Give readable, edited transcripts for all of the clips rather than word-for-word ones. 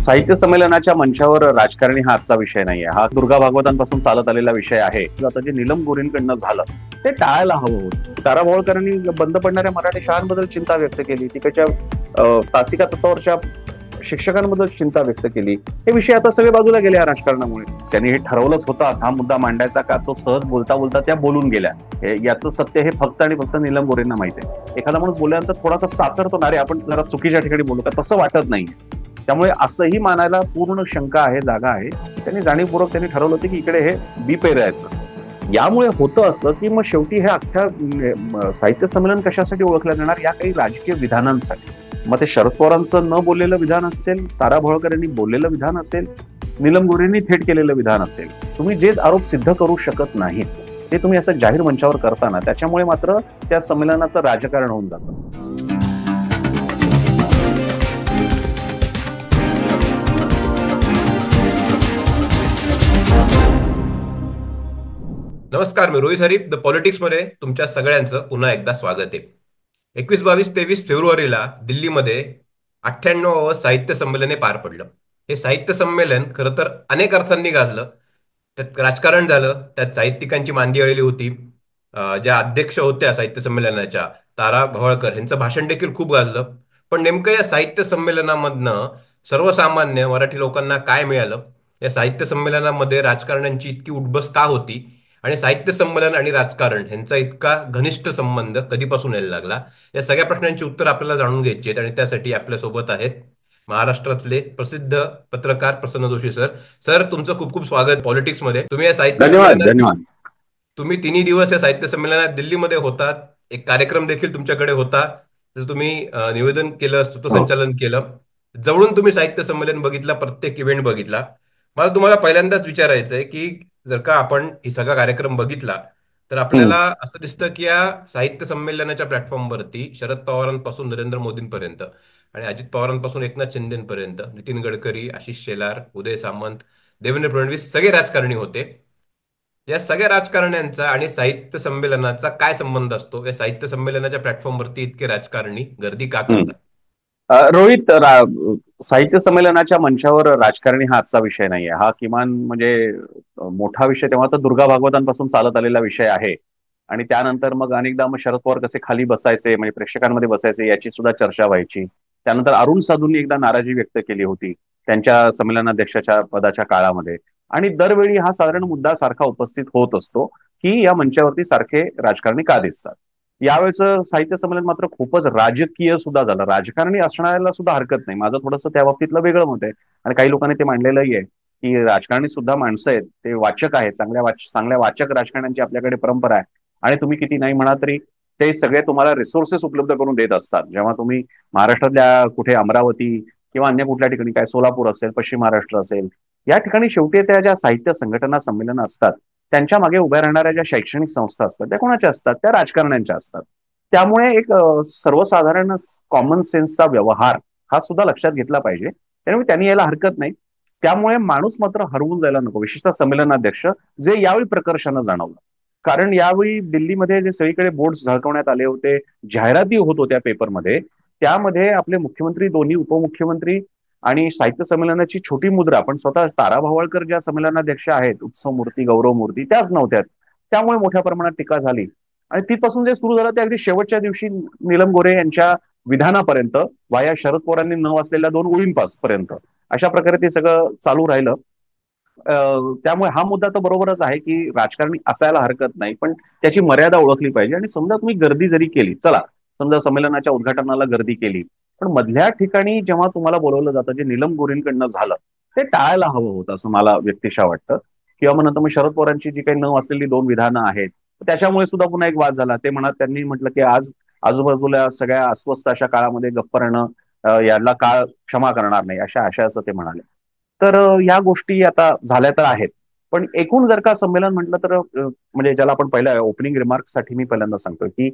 साहित्य संमेलनाच्या मंचावर राजकारणी हा आजचा विषय नाहीये. हा दुर्गा भागवतांपासून चालत आलेला विषय आहे. आता जे नीलम गोऱ्हेंकडनं झालं ते टाळायला हवं होतं. तारा भोळकरांनी बंद पडणाऱ्या मराठी शाळांबद्दल चिंता व्यक्त केली, तिकडच्या तासिका तत्वावरच्या शिक्षकांबद्दल चिंता व्यक्त केली. हे विषय आता सगळे बाजूला गेले या राजकारणामुळे. त्यांनी हे ठरवलंच होतं असा हा मुद्दा मांडायचा का, तो सहज बोलता बोलता त्या बोलून गेल्या. याचं सत्य हे फक्त आणि फक्त नीलम गोऱ्हेंना माहिती आहे. एखादा माणूस बोलल्यानंतर थोडासा चाचरतो ना रे, आपण जरा चुकीच्या ठिकाणी बोलू का, तसं वाटत नाही. त्यामुळे असंही मानायला पूर्ण शंका आहे, जागा आहे. त्यांनी जाणीवपूर्वक त्यांनी ठरवलं होतं की इकडे हे बी पेरायचं. यामुळे होतं असं की मग शेवटी हे अख्ख्या साहित्य संमेलन कशासाठी ओळखलं जाणार, या काही राजकीय विधानांसाठी. मग ते शरद पवारांचं न बोललेलं विधान असेल, तारा भोळकर यांनी बोललेलं विधान असेल, नीलम गोऱ्हेंनी थेट केलेलं विधान असेल, तुम्ही जेच आरोप सिद्ध करू शकत नाहीत ते तुम्ही असं जाहीर मंचावर करताना त्याच्यामुळे मात्र त्या संमेलनाचं राजकारण होऊन जातं. नमस्कार, मी रोहित हरीप द पॉलिटिक्स मध्ये तुमच्या सगळ्यांचं पुन्हा एकदा स्वागत आहे. 21, 22, 23 फेब्रुवारीला दिल्लीमध्ये 98वं साहित्य संमेलन पार पडलं. हे साहित्य संमेलन खरं तर अनेक अर्थांनी गाजलं. त्यात राजकारण झालं, त्यात साहित्यिकांची मांदी अळली होती. ज्या अध्यक्ष होत्या साहित्य संमेलनाच्या, तारा भोळकर, यांचं भाषण देखील खूप गाजलं. पण नेमकं या साहित्य संमेलनामधनं सर्वसामान्य मराठी लोकांना काय मिळालं? या साहित्य संमेलनामध्ये राजकारण्यांची इतकी उठबस का होती? आणि साहित्य संमेलन आणि राजकारण यांचा इतका घनिष्ठ संबंध कधीपासून यायला लागला? या सगळ्या प्रश्नांची उत्तर आपल्याला जाणून घ्यायची आहेत आणि त्यासाठी आपल्या सोबत आहेत महाराष्ट्रातले प्रसिद्ध पत्रकार प्रसन्न जोशी सर. सर, तुमचं खूप खूप स्वागत पॉलिटिक्स मध्ये. तुम्ही या साहित्य संमेलनात, तुम्ही 3 दिवस या साहित्य संमेलनात दिल्लीमध्ये होतात. एक कार्यक्रम देखील तुमच्याकडे होता, तर तुम्ही निवेदन केलं, सूत्रसंचालन केलं. जवळून तुम्ही साहित्य संमेलन बघितला, प्रत्येक इव्हेंट बघितला. मला तुम्हाला पहिल्यांदाच विचारायचंय की जर का आपण ही सगळा कार्यक्रम बघितला तर आपल्याला असं दिसतं की या साहित्य संमेलनाच्या प्लॅटफॉर्मवरती शरद पवारांपासून नरेंद्र मोदींपर्यंत आणि अजित पवारांपासून एकनाथ शिंदेपर्यंत, नितीन गडकरी, आशिष शेलार, उदय सामंत, देवेंद्र फडणवीस, सगळे राजकारणी होते. या सगळ्या राजकारण्यांचा आणि साहित्य संमेलनाचा काय संबंध असतो? या साहित्य संमेलनाच्या प्लॅटफॉर्मवरती इतके राजकारणी गर्दी का करतात? रोहित, साहित्य संमेलनाच्या मंचावर राजकारणी हा आजचा विषय नाहीये. हा किमान म्हणजे मोठा विषय तेव्हा तर दुर्गा भागवतांपासून चालत आलेला विषय आहे. आणि त्यानंतर मग अनेकदा मग शरद पवार कसे खाली बसायचे, म्हणजे प्रेक्षकांमध्ये बसायचे, याची सुद्धा चर्चा व्हायची. त्यानंतर अरुण साधूंनी एकदा नाराजी व्यक्त केली होती त्यांच्या संमेलनाध्यक्षाच्या पदाच्या काळामध्ये. आणि दरवेळी हा साधारण मुद्दा सारखा उपस्थित होत असतो की या मंचावरती सारखे राजकारणी का दिसतात. यावेळेचं साहित्य संमेलन मात्र खूपच राजकीय सुद्धा झालं. राजकारणी असण्याला सुद्धा हरकत नाही, माझं थोडंसं त्या बाबतीतलं वेगळं मत आहे. आणि काही लोकांनी ते मांडलेलंही आहे की राजकारणी सुद्धा माणसं आहेत, ते वाचक आहेत, चांगल्या वाचक राजकारण्यांची आपल्याकडे परंपरा आहे. आणि तुम्ही किती नाही म्हणा तरी ते सगळे तुम्हाला रिसोर्सेस उपलब्ध करून देत असतात. जेव्हा तुम्ही महाराष्ट्रातल्या कुठे अमरावती किंवा अन्य कुठल्या ठिकाणी, काय सोलापूर असेल, पश्चिम महाराष्ट्र असेल, या ठिकाणी शेवटी त्या ज्या साहित्य संघटना संमेलन असतात त्यांच्या मागे उभ्या राहणाऱ्या ज्या शैक्षणिक संस्था असतात त्या कोणाच्या असतात? त्या राजकारण्यांच्या असतात. त्यामुळे एक सर्वसाधारण कॉमन सेन्सचा व्यवहार हा सुद्धा लक्षात घेतला पाहिजे. त्यामुळे त्यांनी यायला हरकत नाही. त्यामुळे माणूस मात्र हरवून जायला नको, विशेषतः संमेलनाध्यक्ष, जे यावेळी प्रकर्षानं जाणवलं. कारण यावेळी दिल्लीमध्ये जे सगळीकडे बोर्ड झळकवण्यात आले होते, जाहिराती होत होत्या पेपरमध्ये, त्यामध्ये आपले मुख्यमंत्री, दोन्ही उपमुख्यमंत्री आणि साहित्य संमेलनाची छोटी मुद्रा पण स्वतः तारा भोळकर ज्या संमेलनाध्यक्ष आहेत, उत्सव मूर्ती, गौरव मूर्ती, त्याच नव्हत्या. त्यामुळे मोठ्या प्रमाणात टीका झाली. आणि तिथपासून जे सुरू झालं ते अगदी शेवटच्या दिवशी नीलम गोऱ्हे यांच्या विधानापर्यंत, वाया शरद पवारांनी न वाचलेल्या 2 ओळींपर्यंत, अशा प्रकारे ते सगळं चालू राहिलं. त्यामुळे हा मुद्दा तर बरोबरच आहे की राजकारणी असायला हरकत नाही, पण त्याची मर्यादा ओळखली पाहिजे. आणि समजा तुम्ही गर्दी जरी केली, चला समजा संमेलनाच्या उद्घाटनाला गर्दी केली, पण मधल्या ठिकाणी जेव्हा तुम्हाला बोलवलं जातं, जे नीलम गोऱ्हेंकडनं झालं ते टाळायला हवं होतं असं मला व्यक्तिशः वाटतं. किंवा मग नंतर मग शरद पवारांची जी काही न वाचलेली 2 विधानं आहेत त्याच्यामुळे सुद्धा पुन्हा एक वाद झाला. ते त्यांनी म्हटलं की आज आजूबाजूला सगळ्या अस्वस्थ अशा काळामध्ये गप्प राहणं, याला काळ क्षमा करणार नाही, अशा आशयाचं ते म्हणाले. तर ह्या गोष्टी आता झाल्या तर आहेत. पण एकूण जर का संमेलन म्हटलं तर म्हणजे ज्याला आपण पहिल्या ओपनिंग रिमार्क साठी मी पहिल्यांदा सांगतो की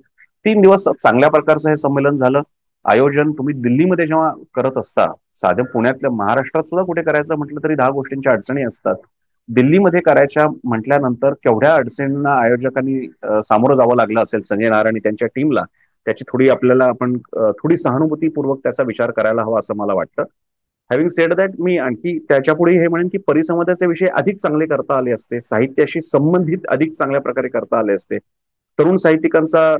3 दिवस चांगल्या प्रकारचं हे संमेलन झालं. आयोजन तुम्ही दिल्लीमध्ये जेव्हा करत असता, साध्या पुण्यातल्या, महाराष्ट्रात सुद्धा कुठे करायचं म्हटलं तरी 10 गोष्टींच्या अडचणी असतात. दिल्लीमध्ये करायच्या म्हटल्यानंतर केवढ्या अडचणींना आयोजकांनी सामोरं जावं लागलं असेल संजय नायर आणि त्यांच्या टीमला, त्याची थोडी आपल्याला आपण थोडी सहानुभूतीपूर्वक त्याचा विचार करायला हवा असं मला वाटतं. हॅव्हिंग सेड दॅट, मी आणखी त्याच्या पुढे हे म्हणेन की परिसंवादाचे विषय अधिक चांगले करता आले असते, साहित्याशी संबंधित अधिक चांगल्या प्रकारे करता आले असते, तरुण साहित्यिकांचा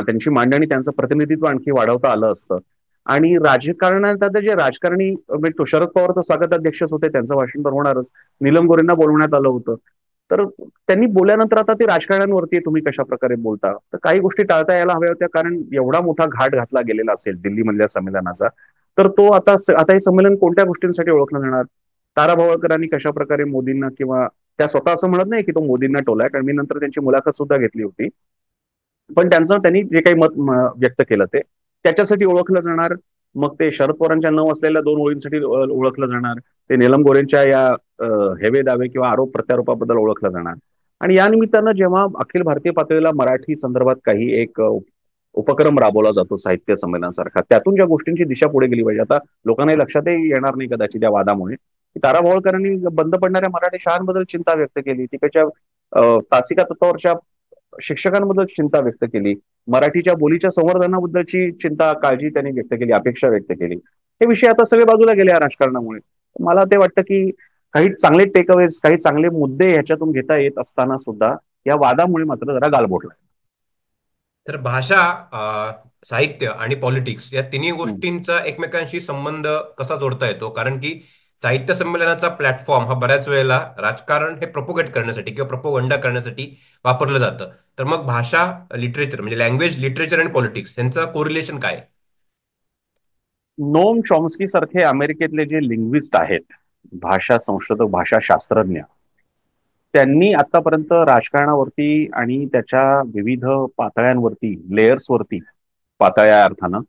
त्यांची मांडणी, त्यांचं प्रतिनिधित्व आणखी वाढवता आलं असतं. आणि राजकारणात आता जे राजकारणी म्हणजे तो शरद पवार तर स्वागताध्यक्षच होते, त्यांचं भाषण तर होणारच. नीलम गोरेंना बोलवण्यात आलं होतं. तर त्यांनी बोलल्यानंतर आता ते राजकारण्यांवरती तुम्ही कशा प्रकारे बोलता, तर काही गोष्टी टाळता यायला हव्या होत्या, कारण एवढा मोठा घाट घातला गेलेला असेल दिल्लीमधल्या संमेलनाचा. तर तो आता हे संमेलन कोणत्या गोष्टींसाठी ओळखलं जाणार? तारा भवळकरांनी कशा प्रकारे मोदींना, किंवा त्या स्वतः असं म्हणत नाही की तो मोदींना टोलाय, कारण मी नंतर त्यांची मुलाखत सुद्धा घेतली होती, पण त्यांनी जे काही मत व्यक्त केलं ते त्याच्यासाठी ओळखलं जाणार. मग ते शरद पवारांच्या न असलेल्या दोन ओळींसाठी ओळखलं जाणार. ते नीलम गोरेंच्या या हेवे दावे किंवा आरोप प्रत्यारोपाबद्दल ओळखलं जाणार. आणि या निमित्तानं जेव्हा अखिल भारतीय पातळीला मराठी संदर्भात काही एक उपक्रम राबवला जातो साहित्य संमेलनासारखा, त्यातून ज्या गोष्टींची दिशा पुढे गेली पाहिजे. आता लोकांनाही लक्षातही येणार नाही कदाचित या वादामुळे की तारा भोळकरांनी बंद पडणाऱ्या मराठी शाळांबद्दल चिंता व्यक्त केली, तिकडच्या तासिका तत्वावरच्या शिक्षकांबद्दल चिंता व्यक्त केली, मराठीच्या बोलीच्या संवर्धनाबद्दलची चिंता, काळजी त्यांनी व्यक्त केली, अपेक्षा व्यक्त केली. हे विषय आता सगळे बाजूला गेले या राजकारणामुळे. मला ते वाटतं की काही चांगले टेकअवेज, काही चांगले मुद्दे ह्याच्यातून घेता येत असताना सुद्धा या वादामुळे मात्र जरा गालबोटला. तर भाषा, साहित्य आणि पॉलिटिक्स या तिन्ही गोष्टींचा एकमेकांशी संबंध कसा जोडता येतो? कारण की साहित्य संमेलनाचा प्लॅटफॉर्म हा बऱ्याच वेळेला राजकारण हे प्रोपोगेट करण्यासाठी किंवा प्रोपोगंडा करण्यासाठी वापरलं जातं. तर मग भाषा, लिटरेचर म्हणजे लँग्वेज, लिटरेचर आणि पॉलिटिक्स यांचं कोरिलेशन काय? नोम चॉम्स्की सारखे अमेरिकेतले जे लिंग्विस्ट आहेत, भाषा संशोधक, भाषा शास्त्रज्ञ, त्यांनी आतापर्यंत राजकारणावरती आणि त्याच्या विविध पातळ्यांवरती, लेयर्सवरती, पातळ्या अर्थानं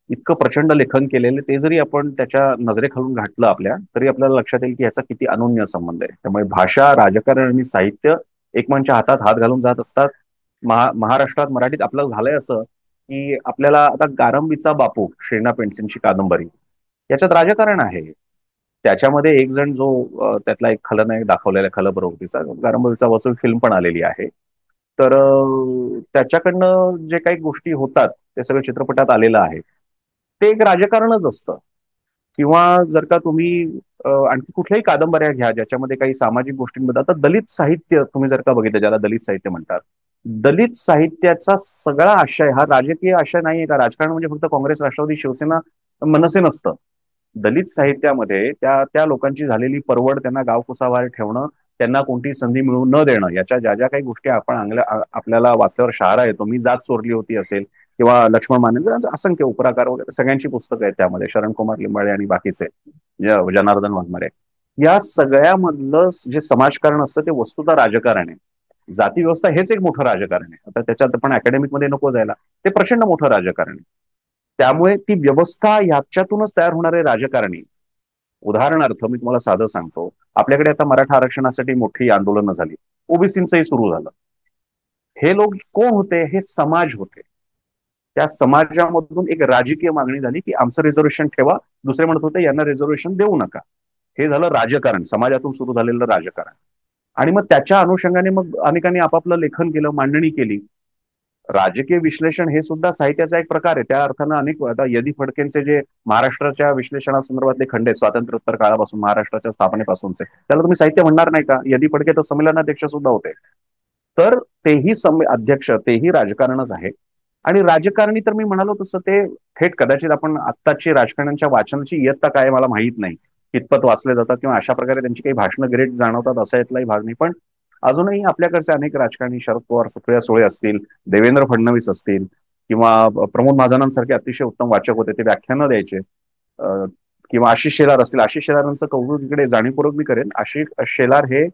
इतकं प्रचंड लेखन केलेलं, ते जरी आपण त्याच्या नजरेखालून घातलं आपल्या, तरी आपल्याला लक्षात येईल की याचा किती अनोन्य संबंध आहे. त्यामुळे भाषा, राजकारण आणि साहित्य एकमेकांच्या हातात हात घालून जात असतात. महाराष्ट्रात, मराठीत आपलं झालंय असं की आपल्याला आता गारंबीचा बापू, श्रीना पेंडसेंची कादंबरी, याच्यात राजकारण आहे. त्याच्यामध्ये एक जण जो त्यातला एक खलनायक दाखवलेला, खलप्रवृत्तीचा, गारंबीचा वसूल फिल्म पण आलेली आहे. तर त्याच्याकडनं जे काही गोष्टी होतात ते सगळं चित्रपटात आलेलं आहे. ते एक राजकारणच असतं. किंवा जर का तुम्ही आणखी कुठल्याही कादंबऱ्या घ्या ज्याच्यामध्ये काही सामाजिक गोष्टींबद्दल, आता दलित साहित्य तुम्ही जर का बघितलं, ज्याला दलित साहित्य म्हणतात, दलित साहित्याचा सगळा आशय हा राजकीय आशय नाहीये का? राजकारण म्हणजे फक्त काँग्रेस, राष्ट्रवादी, शिवसेना, मनसे नसतं. दलित साहित्यामध्ये त्या त्या लोकांची झालेली परवड, त्यांना गावकुसाबाहेर ठेवणं, त्यांना कोणती संधी मिळू न देणं, याच्या ज्या ज्या काही गोष्टी आपण आपल्याला वाचल्यावर शहारा येतो. मी जात चोरली होती असेल, किंवा लक्ष्मण माने, असंख्य उपराकार वगैरे सगळ्यांची पुस्तकं आहेत त्यामध्ये, शरणकुमार लिंबाळे आणि बाकीचे, जनार्दन वाघमारे, या सगळ्यामधलं जे समाजकारण असतं ते वस्तुतः राजकारण आहे. जाती व्यवस्था हेच एक मोठं राजकारण आहे. आता त्याच्यात आपण अकॅडमिक मध्ये नको जायला, ते प्रचंड मोठं राजकारण आहे. त्यामुळे ती व्यवस्था याच्यातूनच तयार होणारे राजकारणी. उदाहरणार्थ मी तुम्हाला साधं सांगतो, आपल्याकडे आता मराठा आरक्षणासाठी मोठी आंदोलनं झाली, ओबीसींचंही सुरू झालं. हे लोक कोण होते? हे समाज होते. त्या समाजामधून एक राजकीय मागणी झाली की आमचं रिझर्वेशन ठेवा, दुसरे म्हणत होते यांना रिझर्वेशन देऊ नका. हे झालं राजकारण, समाजातून सुरू झालेलं राजकारण. आणि मग त्याच्या अनुषंगाने मग अनेकांनी आपापलं लेखन केलं, मांडणी केली. राजकीय विश्लेषण हे सुद्धा साहित्याचा एक प्रकार आहे. त्या अर्थानं अनेक, आता यदी फडकेंचे जे महाराष्ट्राच्या विश्लेषणासंदर्भातले खंड आहे, स्वातंत्र्योत्तर काळापासून, महाराष्ट्राच्या स्थापनेपासूनचे, त्याला तुम्ही साहित्य म्हणणार नाही का? यदी फडके तर संमेलनाध्यक्ष सुद्धा होते. तर तेही अध्यक्ष, तेही राजकारणच आहे. आणि राजकारणी तर मी म्हणालो तसं ते थेट, कदाचित आपण आत्ताची राजकारण्यांच्या वाचनाची इयत्ता काय मला माहीत नाही, कितपत वाचले जातात किंवा अशा प्रकारे त्यांची काही भाषणं ग्रेट जाणवतात, असा यातलाही भाग नाही. पण अजूनही आपल्याकडचे अनेक राजकारणी, शरद पवार, सुप्रिया सुळे असतील, देवेंद्र फडणवीस असतील, किंवा प्रमोद महाजनांसारखे अतिशय उत्तम वाचक होते, ते व्याख्यानं द्यायचे, किंवा आशिष शेलार असतील. आशिष शेलारांचं कौतुक इकडे जाणीवपूर्वक मी करेन. आशिष शेलार हे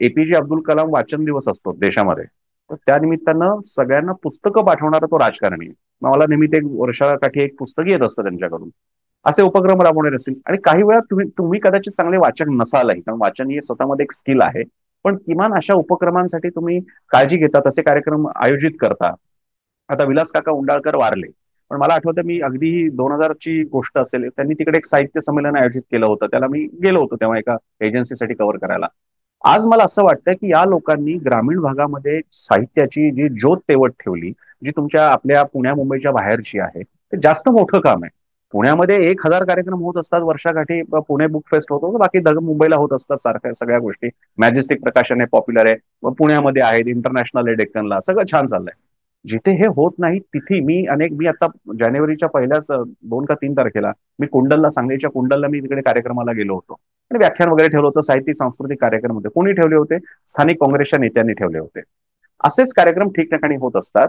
एपीजे अब्दुल कलाम वाचन दिवस असतो देशामध्ये, तर त्या निमित्तानं सगळ्यांना पुस्तकं पाठवणारा तो राजकारणी. मला नेहमी ते वर्षाकाठी एक पुस्तक येत असतं त्यांच्याकडून. असे उपक्रम राबवणारे असतील. आणि काही वेळा तुम्ही कदाचित चांगले वाचक नसालही, कारण वाचन हे स्वतःमध्ये एक स्किल आहे, पण किमान अशा उपक्रमांसाठी तुम्ही काळजी घेता, तसे कार्यक्रम आयोजित करता. आता विलास काका उंडाळकर वारले, पण मला आठवतं, मी अगदी 2000ची गोष्ट असेल, त्यांनी तिकडे एक साहित्य संमेलन आयोजित केलं होतं. त्याला मी गेलो होतो तेव्हा एका एजन्सीसाठी कव्हर करायला. आज मला असं वाटतं की या लोकांनी ग्रामीण भागामध्ये साहित्याची जी ज्योत तेवत ठेवली, जी तुमच्या आपल्या पुण्या मुंबईच्या बाहेरची आहे, ते जास्त मोठं काम आहे. पुण्यामध्ये 1,000 कार्यक्रम होत असतात वर्षाकाठी. पुणे बुक फेस्ट होतो, बाकी मुंबईला होत असतात सारख्या सगळ्या गोष्टी. मॅजेस्टिक प्रकाशन आहे, पॉप्युलर आहे, पुण्यामध्ये आहेत, इंटरनॅशनल आहे, डेक्कनला सगळं छान चाललंय. जिथे हे होत नाही तिथे मी आता जानेवारीच्या पहिल्याच 2 का 3 तारखेला मी कुंडलला, सांगलीच्या कुंडलला मी तिकडे कार्यक्रमाला गेलो होतो आणि व्याख्यान वगैरे ठेवलं होतं. साहित्यिक सांस्कृतिक कार्यक्रम होते. कोणी ठेवले होते? स्थानिक काँग्रेसच्या नेत्यांनी ठेवले होते. असेच कार्यक्रम ठिकठिकाणी होत असतात.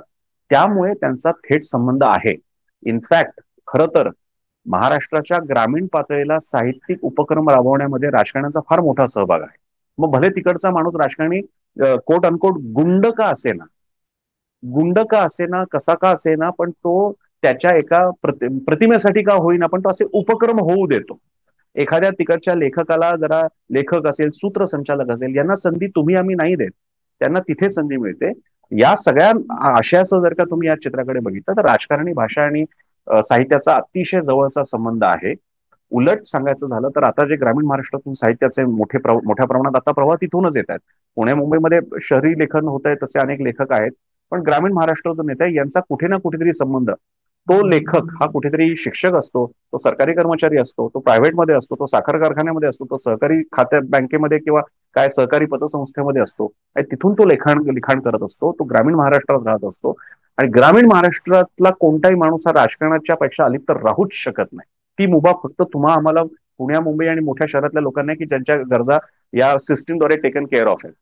त्यामुळे त्यांचा थेट संबंध आहे. इनफॅक्ट खरं तर महाराष्ट्राच्या ग्रामीण पातळीला साहित्यिक उपक्रम राबवण्यामध्ये राजकारण्यांचा फार मोठा सहभाग आहे. मग भले तिकडचा माणूस राजकारणी कोट अनकोट गुंड का असेना, कसा का असेना, पण तो त्याच्या एका प्रतिमेसाठी का होईना, पण तो असे उपक्रम होऊ देतो. एखाद्या तिकडच्या लेखकाला, जरा लेखक असेल, सूत्रसंचालक असेल, यांना संधी तुम्ही आम्ही नाही देत, त्यांना तिथे संधी मिळते. या सगळ्या आशयाचं जर का तुम्ही या चित्राकडे बघितलं तर राजकारणी भाषा आणि साहित्याचा अतिशय जवळचा संबंध आहे. उलट सांगायचं झालं तर आता जे ग्रामीण महाराष्ट्रातून साहित्याचे मोठ्या प्रमाणात आता प्रवाह तिथूनच येत आहेत. पुणे मुंबईमध्ये शहरी लेखन होत आहे, तसे अनेक लेखक आहेत, पण ग्रामीण महाराष्ट्रातून येत आहे. यांचा कुठे ना कुठेतरी संबंध, तो लेखक हा कुठेतरी शिक्षक असतो, तो सरकारी कर्मचारी असतो, तो प्रायव्हेटमध्ये असतो, तो साखर कारखान्यामध्ये असतो, तो सहकारी खात्या बँकेमध्ये किंवा काय सहकारी पतसंस्थेमध्ये असतो आणि तिथून तो लिखाण करत असतो. तो ग्रामीण महाराष्ट्रात राहत असतो आणि ग्रामीण महाराष्ट्रातला कोणताही माणूस हा राजकारणाच्या पेक्षा अलिप्त राहूच शकत नाही. ती मुभा फक्त तुम्हा आम्हाला पुण्या मुंबई आणि मोठ्या शहरातल्या लोकांना, की ज्यांच्या गरजा या सिस्टीमद्वारे टेकन केअर ऑफ आहेत,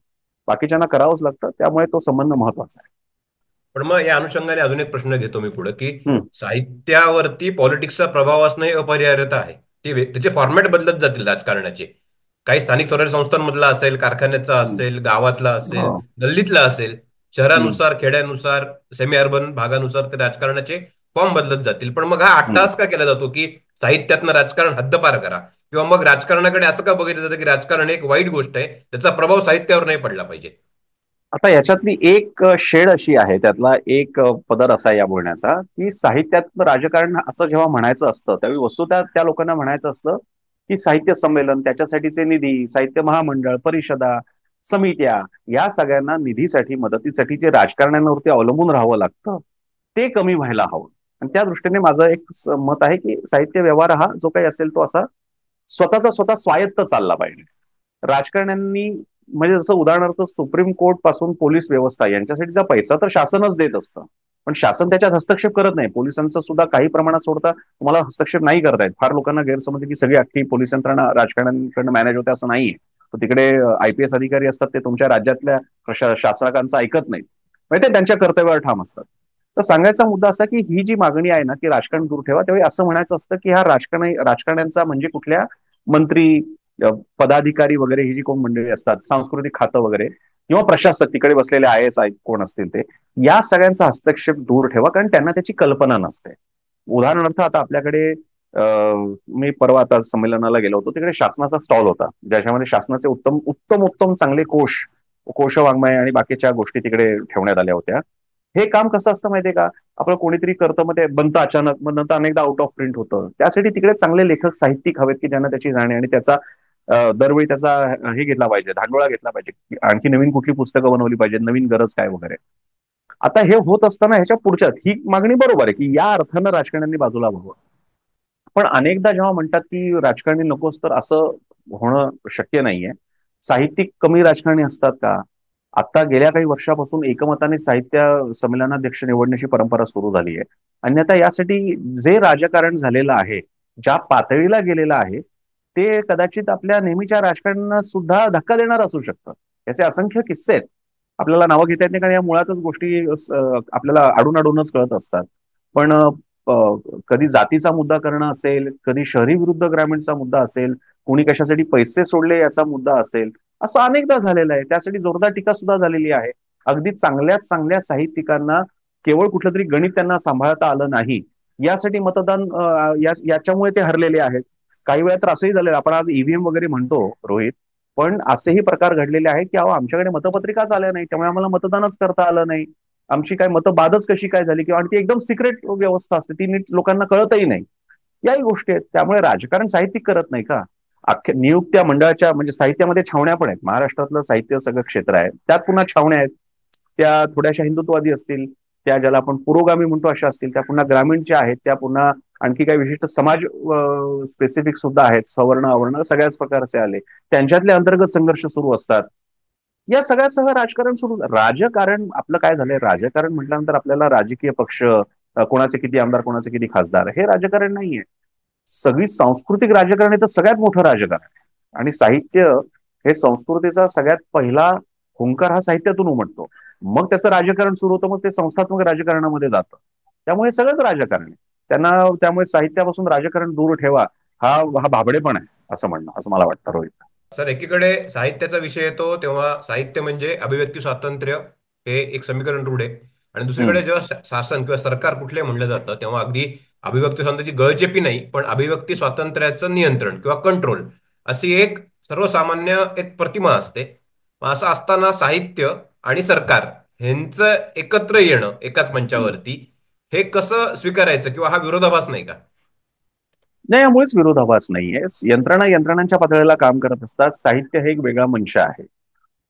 बाकीच्यांना करावंच लागतं. त्यामुळे तो संबंध महत्वाचा आहे. पण मग या अनुषंगाने अजून एक प्रश्न घेतो मी पुढे, की हम्म. साहित्यावरती पॉलिटिक्सचा प्रभाव असणं ही अपरिहार्यता आहे. त्याचे फॉर्मॅट बदलत जातील राजकारणाचे. काही स्थानिक स्वराज्य संस्थांमधला असेल, कारखान्याचा हम्म. असेल, गावातला असेल, हो. गल्लीतला असेल, हम्म. शहरानुसार, खेड्यानुसार, सेमी अर्बन भागानुसार ते राजकारणाचे फॉर्म बदलत जातील. पण मग हा हम्म. अट्टाहास का केला जातो की साहित्यातनं राजकारण हद्दपार करा? किंवा मग राजकारणाकडे असं का बघितलं जातं की राजकारण एक वाईट गोष्ट आहे, त्याचा प्रभाव साहित्यावर नाही पडला पाहिजे? आता याच्यातली एक शेड अशी आहे, त्यातला एक पदर असा या बोलण्याचा, की साहित्यात राजकारण असं जेव्हा म्हणायचं असतं त्यावेळी वस्तुतः त्या लोकांना म्हणायचं असतं की साहित्य संमेलन, त्याच्यासाठीचे निधी, साहित्य महामंडळ, परिषदा, समित्या, या सगळ्यांना निधीसाठी, मदतीसाठी जे राजकारण्यांवरती अवलंबून राहावं लागतं ते कमी व्हायला हवं. आणि त्या दृष्टीने माझं एक मत आहे की साहित्य व्यवहार हा जो काही असेल तो असा स्वतःचा स्वतः स्वायत्त चालला पाहिजे. राजकारण्यांनी, म्हणजे जसं उदाहरणार्थ सुप्रीम कोर्ट पासून पोलीस व्यवस्था यांच्यासाठीचा पैसा तर शासनच देत असतं, पण शासन त्याच्यात हस्तक्षेप करत नाही. पोलिसांचं सुद्धा काही प्रमाणात सोडता तुम्हाला हस्तक्षेप नाही करतायत. फार लोकांना गैरसमज की सगळी अख्खी पोलीस यंत्रणा राजकारण्यांकडनं मॅनेज होते, असं नाहीये. तर तिकडे IPS अधिकारी असतात, ते तुमच्या राज्यातल्या शासकांचं ऐकत नाहीत, म्हणजे ते त्यांच्या कर्तव्यावर ठाम असतात. तर सांगायचा मुद्दा असा की ही जी मागणी आहे ना की राजकारण दूर ठेवा, त्यावेळी असं म्हणायचं असतं की हा राजकारण्यांचा म्हणजे कुठल्या मंत्री, पदाधिकारी वगैरे ही जी कोण मंडळी असतात, सांस्कृतिक खातं वगैरे किंवा प्रशासक तिकडे बसलेले IAS कोण असतील ते, या सगळ्यांचा हस्तक्षेप दूर ठेवा, कारण त्यांना त्याची कल्पना नसते. उदाहरणार्थ आता आपल्याकडे मी परवा आता संमेलनाला गेलो होतो, तिकडे शासनाचा स्टॉल होता, ज्याच्यामध्ये शासनाचे उत्तम उत्तम उत्तम चांगले कोश वाङ्मय आणि बाकीच्या गोष्टी तिकडे ठेवण्यात आल्या होत्या. हे काम कसं असतं माहितीये का? आपलं कोणीतरी करतं, मग ते बनतं अचानक, मग नंतर अनेकदा आउट ऑफ प्रिंट होतं. त्यासाठी तिकडे चांगले लेखक, साहित्यिक हवेत की ज्यांना त्याची जाणे आणि त्याचा दरवेळी त्याचा हे घेतला पाहिजे, धांडोळा घेतला पाहिजे, आणखी नवीन कुठली पुस्तकं बनवली पाहिजे, नवीन गरज काय वगैरे. आता हे होत असताना ह्याच्या पुढच्यात ही मागणी बरोबर आहे की या अर्थानं राजकारण्यांनी बाजूला व्हावं. पण अनेकदा जेव्हा म्हणतात की राजकारणी नकोच, तर असं होणं शक्य नाहीये. साहित्यिक कमी राजकारणी असतात का? आता गेल्या काही वर्षापासून एकमताने साहित्य संमेलनाध्यक्ष निवडण्याची परंपरा सुरू झाली आहे. अन्यथा यासाठी जे राजकारण झालेलं आहे, ज्या पातळीला गेलेलं आहे, ते कदाचित आपल्या नेहमीच्या राजकारण्यांना सुद्धा धक्का देणार असू शकतं. याचे असंख्य किस्से आहेत. आपल्याला नावं घेता येत नाही, कारण या मुळातच गोष्टी आपल्याला अडूनच कळत असतात. पण कधी जातीचा मुद्दा करणं असेल, कधी शहरी विरुद्ध ग्रामीणचा मुद्दा असेल, कोणी कशासाठी पैसे सोडले याचा मुद्दा असेल, असं अनेकदा झालेलं आहे. त्यासाठी जोरदार टीका सुद्धा झालेली आहे. अगदी चांगल्यात चांगल्या साहित्यिकांना केवळ कुठलं तरी गणित त्यांना सांभाळता आलं नाही, यासाठी मतदान याच्यामुळे ते हरलेले आहेत. काही वेळा तर असंही झालेलं, आपण आज EVM वगैरे म्हणतो रोहित, पण असेही प्रकार घडलेले आहेत की अहो, आमच्याकडे मतपत्रिकाच आल्या नाही, त्यामुळे आम्हाला मतदानच करता आलं नाही. आमची काय मतं बादच कशी काय झाली, किंवा आणि ती एकदम सिक्रेट व्यवस्था असते, ती नीट लोकांना कळतही नाही. याही गोष्टी आहेत. त्यामुळे राजकारण साहित्यिक करत नाही का? अख्ख्या नियुक्त्या मंडळाच्या, म्हणजे साहित्यामध्ये छावण्या पण आहेत. महाराष्ट्रातलं साहित्य सगळं क्षेत्र आहे, त्यात पुन्हा छावण्या आहेत. त्या थोड्याशा हिंदुत्ववादी असतील, त्या ज्याला आपण पुरोगामी म्हणतो अशा असतील, त्या पुन्हा ग्रामीणच्या आहेत, त्या पुन्हा आणखी काही विशिष्ट समाज स्पेसिफिक सुद्धा आहेत, सवर्ण अवर्ण सगळ्याच प्रकारचे आले, त्यांच्यातले अंतर्गत संघर्ष सुरू असतात. या सगळ्यासह राजकारण सुरू. राजकारण आपलं काय झालंय, राजकारण म्हटल्यानंतर आपल्याला राजकीय पक्ष, कोणाचे किती आमदार, कोणाचे किती खासदार, हे राजकारण नाहीये. सगळी सांस्कृतिक राजकारण हे तर सगळ्यात मोठं राजकारण आहे. आणि साहित्य हे संस्कृतीचा सगळ्यात पहिला हुंकार हा साहित्यातून उमटतो. मग त्याचं राजकारण सुरू होतं, मग ते संस्थात्मक राजकारणामध्ये जातं. त्यामुळे सगळंच राजकारण आहे. त्यांना त्यामुळे साहित्यापासून राजकारण दूर ठेवा, हा हा भाबडेपण आहे असं म्हणणं, असं मला वाटतं रोहित. सर, एकीकडे साहित्याचा विषय येतो तेव्हा साहित्य म्हणजे अभिव्यक्ती स्वातंत्र्य हे एक समीकरण रूढ आहे. आणि दुसरीकडे हम्म. जेव्हा शासन किंवा सरकार कुठले म्हणलं जातं तेव्हा अगदी अभिव्यक्ती स्वातंत्र्याची गळचेपी नाही, पण अभिव्यक्ती स्वातंत्र्याचं नियंत्रण किंवा कंट्रोल अशी एक सर्वसामान्य एक प्रतिमा असते. मग असं असताना साहित्य आणि सरकार ह्यांचं एकत्र येणं एकाच हम्म. मंचावरती हे कसं स्वीकारायचं, किंवा हा विरोधाभास नाही का? नाही, यामुळेच विरोधाभास नाहीये. यंत्रणांच्या पातळीला काम करत असतात. साहित्य हे एक वेगळा मंच आहे.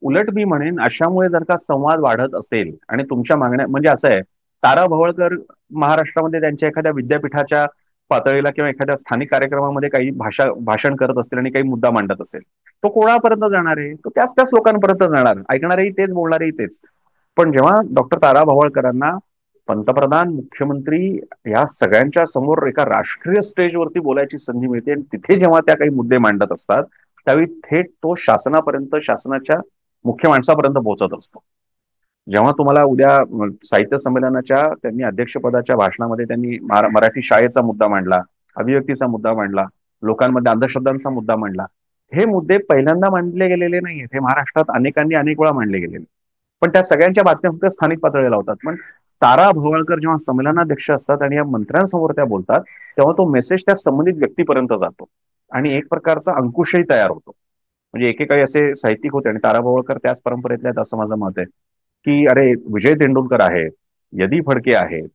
उलट मी म्हणेन, अशामुळे जर का संवाद वाढत असेल आणि तुमच्या मागण्या, म्हणजे असं आहे, तारा भवळकर महाराष्ट्रामध्ये त्यांच्या एखाद्या विद्यापीठाच्या पातळीला किंवा एखाद्या स्थानिक कार्यक्रमामध्ये काही भाषण करत असतील आणि काही मुद्दा मांडत असेल, तो कोणापर्यंत जाणार आहे? तो त्याच त्याच लोकांपर्यंत जाणार, ऐकणारेही तेच, बोलणारेही तेच. पण जेव्हा डॉक्टर तारा भवळकरांना पंतप्रधान, मुख्यमंत्री या सगळ्यांच्या समोर एका राष्ट्रीय स्टेजवरती बोलायची संधी मिळते आणि तिथे जेव्हा त्या काही मुद्दे मांडत असतात, त्यावेळी थेट तो शासनापर्यंत, शासनाच्या मुख्य माणसापर्यंत पोहोचत असतो. जेव्हा तुम्हाला उद्या साहित्य संमेलनाच्या त्यांनी अध्यक्षपदाच्या भाषणामध्ये त्यांनी मराठी शाळेचा मुद्दा मांडला, अभिव्यक्तीचा मुद्दा मांडला, लोकांमध्ये अंधश्रद्धांचा मुद्दा मांडला. हे मुद्दे पहिल्यांदा मांडले गेलेले नाहीये, हे महाराष्ट्रात अनेकांनी अनेक वेळा मांडले गेलेले. पण त्या सगळ्यांच्या बातम्या फक्त स्थानिक पातळीला होतात. पण तारा भोवळकर जेव्हा संमेलनाध्यक्ष असतात आणि या मंत्र्यांसमोर त्या बोलतात, तेव्हा तो मेसेज त्या संबंधित व्यक्तीपर्यंत जातो आणि एक प्रकारचा अंकुशही तयार होतो. म्हणजे एकेकाळी असे साहित्यिक होते आणि तारा भोवळकर त्याच परंपरेतले आहेत असं माझं मत आहे, की अरे विजय तेंडुलकर आहेत, यदी फडके आहेत,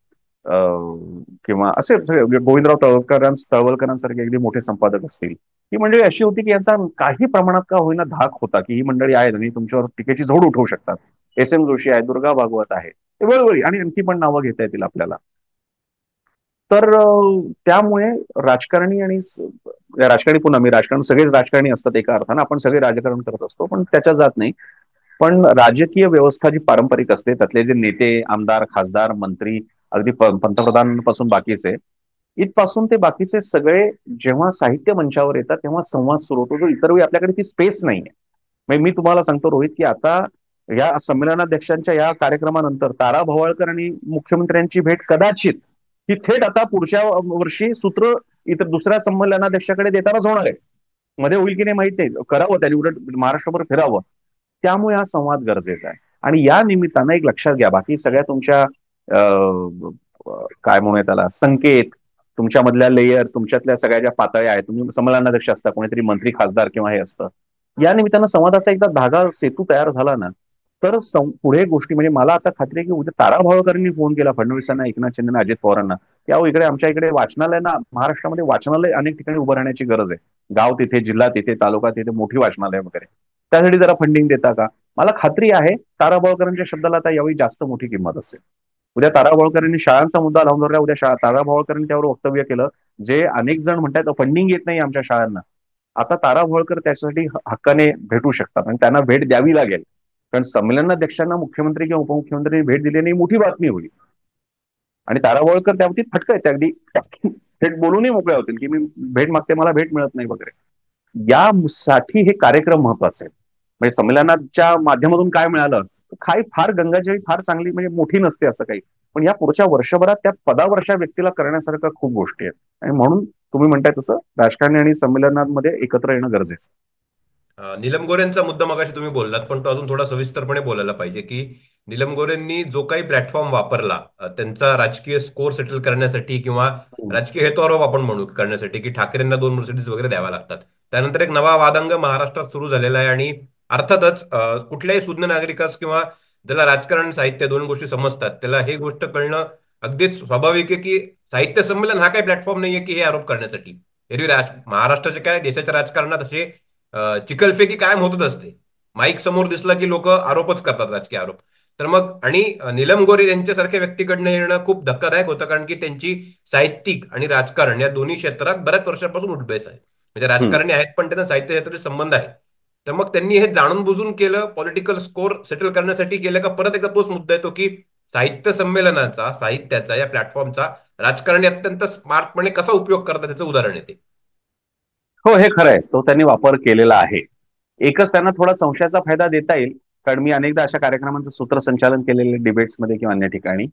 किंवा असे गोविंदराव तळवलकरांसारखे अगदी मोठे संपादक असतील. ही मंडळी अशी होती की यांचा काही प्रमाणात का होईना धाक होता, की ही मंडळी आहेत आणि तुमच्यावर टीकेची झोड उठवू शकतात. एस एम जोशी आहे, दुर्गा भागवत आहे, ते वेळोवेळी, आणि आणखी पण नावं घेता येतील आपल्याला. तर त्यामुळे राजकारणी आणि राजकारणी, पुन्हा मी राजकारण, सगळेच राजकारणी असतात एका अर्थानं, आपण सगळे राजकारण करत असतो, पण त्याच्या जात नाही. पण राजकीय व्यवस्था जी पारंपरिक असते, त्यातले जे नेते, आमदार, खासदार, मंत्री, अगदी पंतप्रधानांपासून बाकीचे, इथपासून ते बाकीचे सगळे जेव्हा साहित्य मंचावर येतात तेव्हा संवाद सुरू होतो, जो इतर वेळी आपल्याकडे ती स्पेस नाहीये. म्हणजे मी तुम्हाला सांगतो रोहित, की आता या संमेलनाध्यक्षांच्या या कार्यक्रमानंतर तारा भवाळकर आणि मुख्यमंत्र्यांची भेट कदाचित ही थेट आता पुढच्या वर्षी सूत्र इतर दुसऱ्या संमेलनाध्यक्षाकडे देतानाच होणार आहे. मध्ये होईल की नाही माहित नाही, करावं त्यांनी, उलट महाराष्ट्रभर फिरावं. त्यामुळे हा संवाद गरजेचा आहे. आणि या निमित्तानं एक लक्षात घ्या, बाकी सगळ्या तुमच्या काय म्हणूया त्याला, संकेत, तुमच्यामधल्या लेयर, तुमच्यातल्या सगळ्या ज्या पातळ्या आहेत, तुम्ही संमेलनाध्यक्ष असता, कोणीतरी मंत्री, खासदार किंवा हे असतं, या निमित्तानं संवादाचा एकदा धागा, सेतू तयार झाला ना, तर पुढे गोष्टी, म्हणजे मला आता खात्री आहे की उद्या तारा भावकरांनी फोन केला फडणवीसांना, एकनाथ शिंदेना, अजित पवारांना, यावं इकडे आमच्या इकडे वाचनालय ना, महाराष्ट्रामध्ये वाचनालय अनेक ठिकाणी उभं राहण्याची गरज आहे. गाव तिथे, जिल्हा तिथे, तालुका तिथे, मोठी वाचनालय वगैरे, त्यासाठी जरा फंडिंग देता का? मला खात्री आहे तारा भावकरांच्या शब्दाला आता यावेळी जास्त मोठी किंमत असेल. उद्या तारा भावकरांनी शाळांचा मुद्दा लावून धरला, उद्या तारा भावकरांनी त्यावर वक्तव्य केलं, जे अनेक जण म्हणतात फंडिंग येत नाही आमच्या शाळांना. आता तारा भोळकर त्याच्यासाठी हक्काने भेटू शकतात आणि त्यांना भेट द्यावी लागेल. कारण संमेलनाध्यक्षांना मुख्यमंत्री किंवा उपमुख्यमंत्र्यांनी भेट दिली नाही, मोठी बातमी होईल. आणि तारा भोळकर त्यावरती फटकं आहेत, अगदी थेट बोलूनही मोकळ्या होतील की मी भेट मागते, मला भेट मिळत नाही वगैरे. यासाठी हे कार्यक्रम महत्वाचे आहेत. म्हणजे संमेलनाच्या माध्यमातून काय मिळालं, काय फार गंगाजळी फार चांगली, म्हणजे मोठी नसते असं काही, पण या पुढच्या वर्षभरात त्या पदावरच्या व्यक्तीला करण्यासारख्या खूप गोष्टी आहेत. आणि म्हणून तुम्ही म्हणताय तसं राजकारणी आणि संमेलनांमध्ये एकत्र येणं गरजेचं. नीलम गोऱ्यांचा मुद्दा मगाशी तुम्ही बोललात, पण तो अजून थोडा सविस्तरपणे बोलायला पाहिजे की नीलम गोऱ्यांनी जो काही प्लॅटफॉर्म वापरला त्यांचा राजकीय स्कोर सेटल करण्यासाठी किंवा राजकीय हेतुआरोप आपण म्हणू करण्यासाठी, की ठाकरेंना 2 मर्सिडीज वगैरे द्यावा लागतात. त्यानंतर एक नवा वादंग महाराष्ट्रात सुरू झालेला आहे. आणि अर्थातच कुठल्याही सुज्ञ नागरिकास किंवा ज्याला राजकारण साहित्य दोन गोष्टी समजतात त्याला हे गोष्ट कळणं अगदीच स्वाभाविक आहे की साहित्य संमेलन हा काही प्लॅटफॉर्म नाहीये की हे आरोप करण्यासाठी. एरवी महाराष्ट्राचे काय देशाच्या राजकारणात असे चिखलफेकी कायम होतच असते. माईक समोर दिसला की लोक आरोपच करतात, राजकीय आरोप. तर मग आणि नीलम गोरे यांच्यासारख्या व्यक्तीकडनं येणं खूप धक्कादायक होतं, कारण की त्यांची साहित्यिक आणि राजकारण या दोन्ही क्षेत्रात बऱ्याच वर्षांपासून उठबेस आहे. म्हणजे हम्म. राजकारणी आहेत पण त्यांना साहित्य क्षेत्राशी संबंध आहे. तर मग त्यांनी हे जाणून बुजून केलं, पॉलिटिकल स्कोर सेटल करण्यासाठी केलं का, परत एकदा तोच मुद्दा येतो की साहित्य संमेलनाचा, साहित्याचा, या प्लॅटफॉर्मचा राजकारणी अत्यंत स्मार्टपणे कसा उपयोग करतात त्याचं उदाहरण येते. हो, हे खरं आहे. तो त्यांनी वापर केलेला आहे. एकच त्यांना थोडा संशयाचा फायदा देता येईल, कारण मी अनेकदा अशा कार्यक्रमांचं सूत्रसंचालन केलेले डिबेट्समध्ये किंवा अन्य ठिकाणी.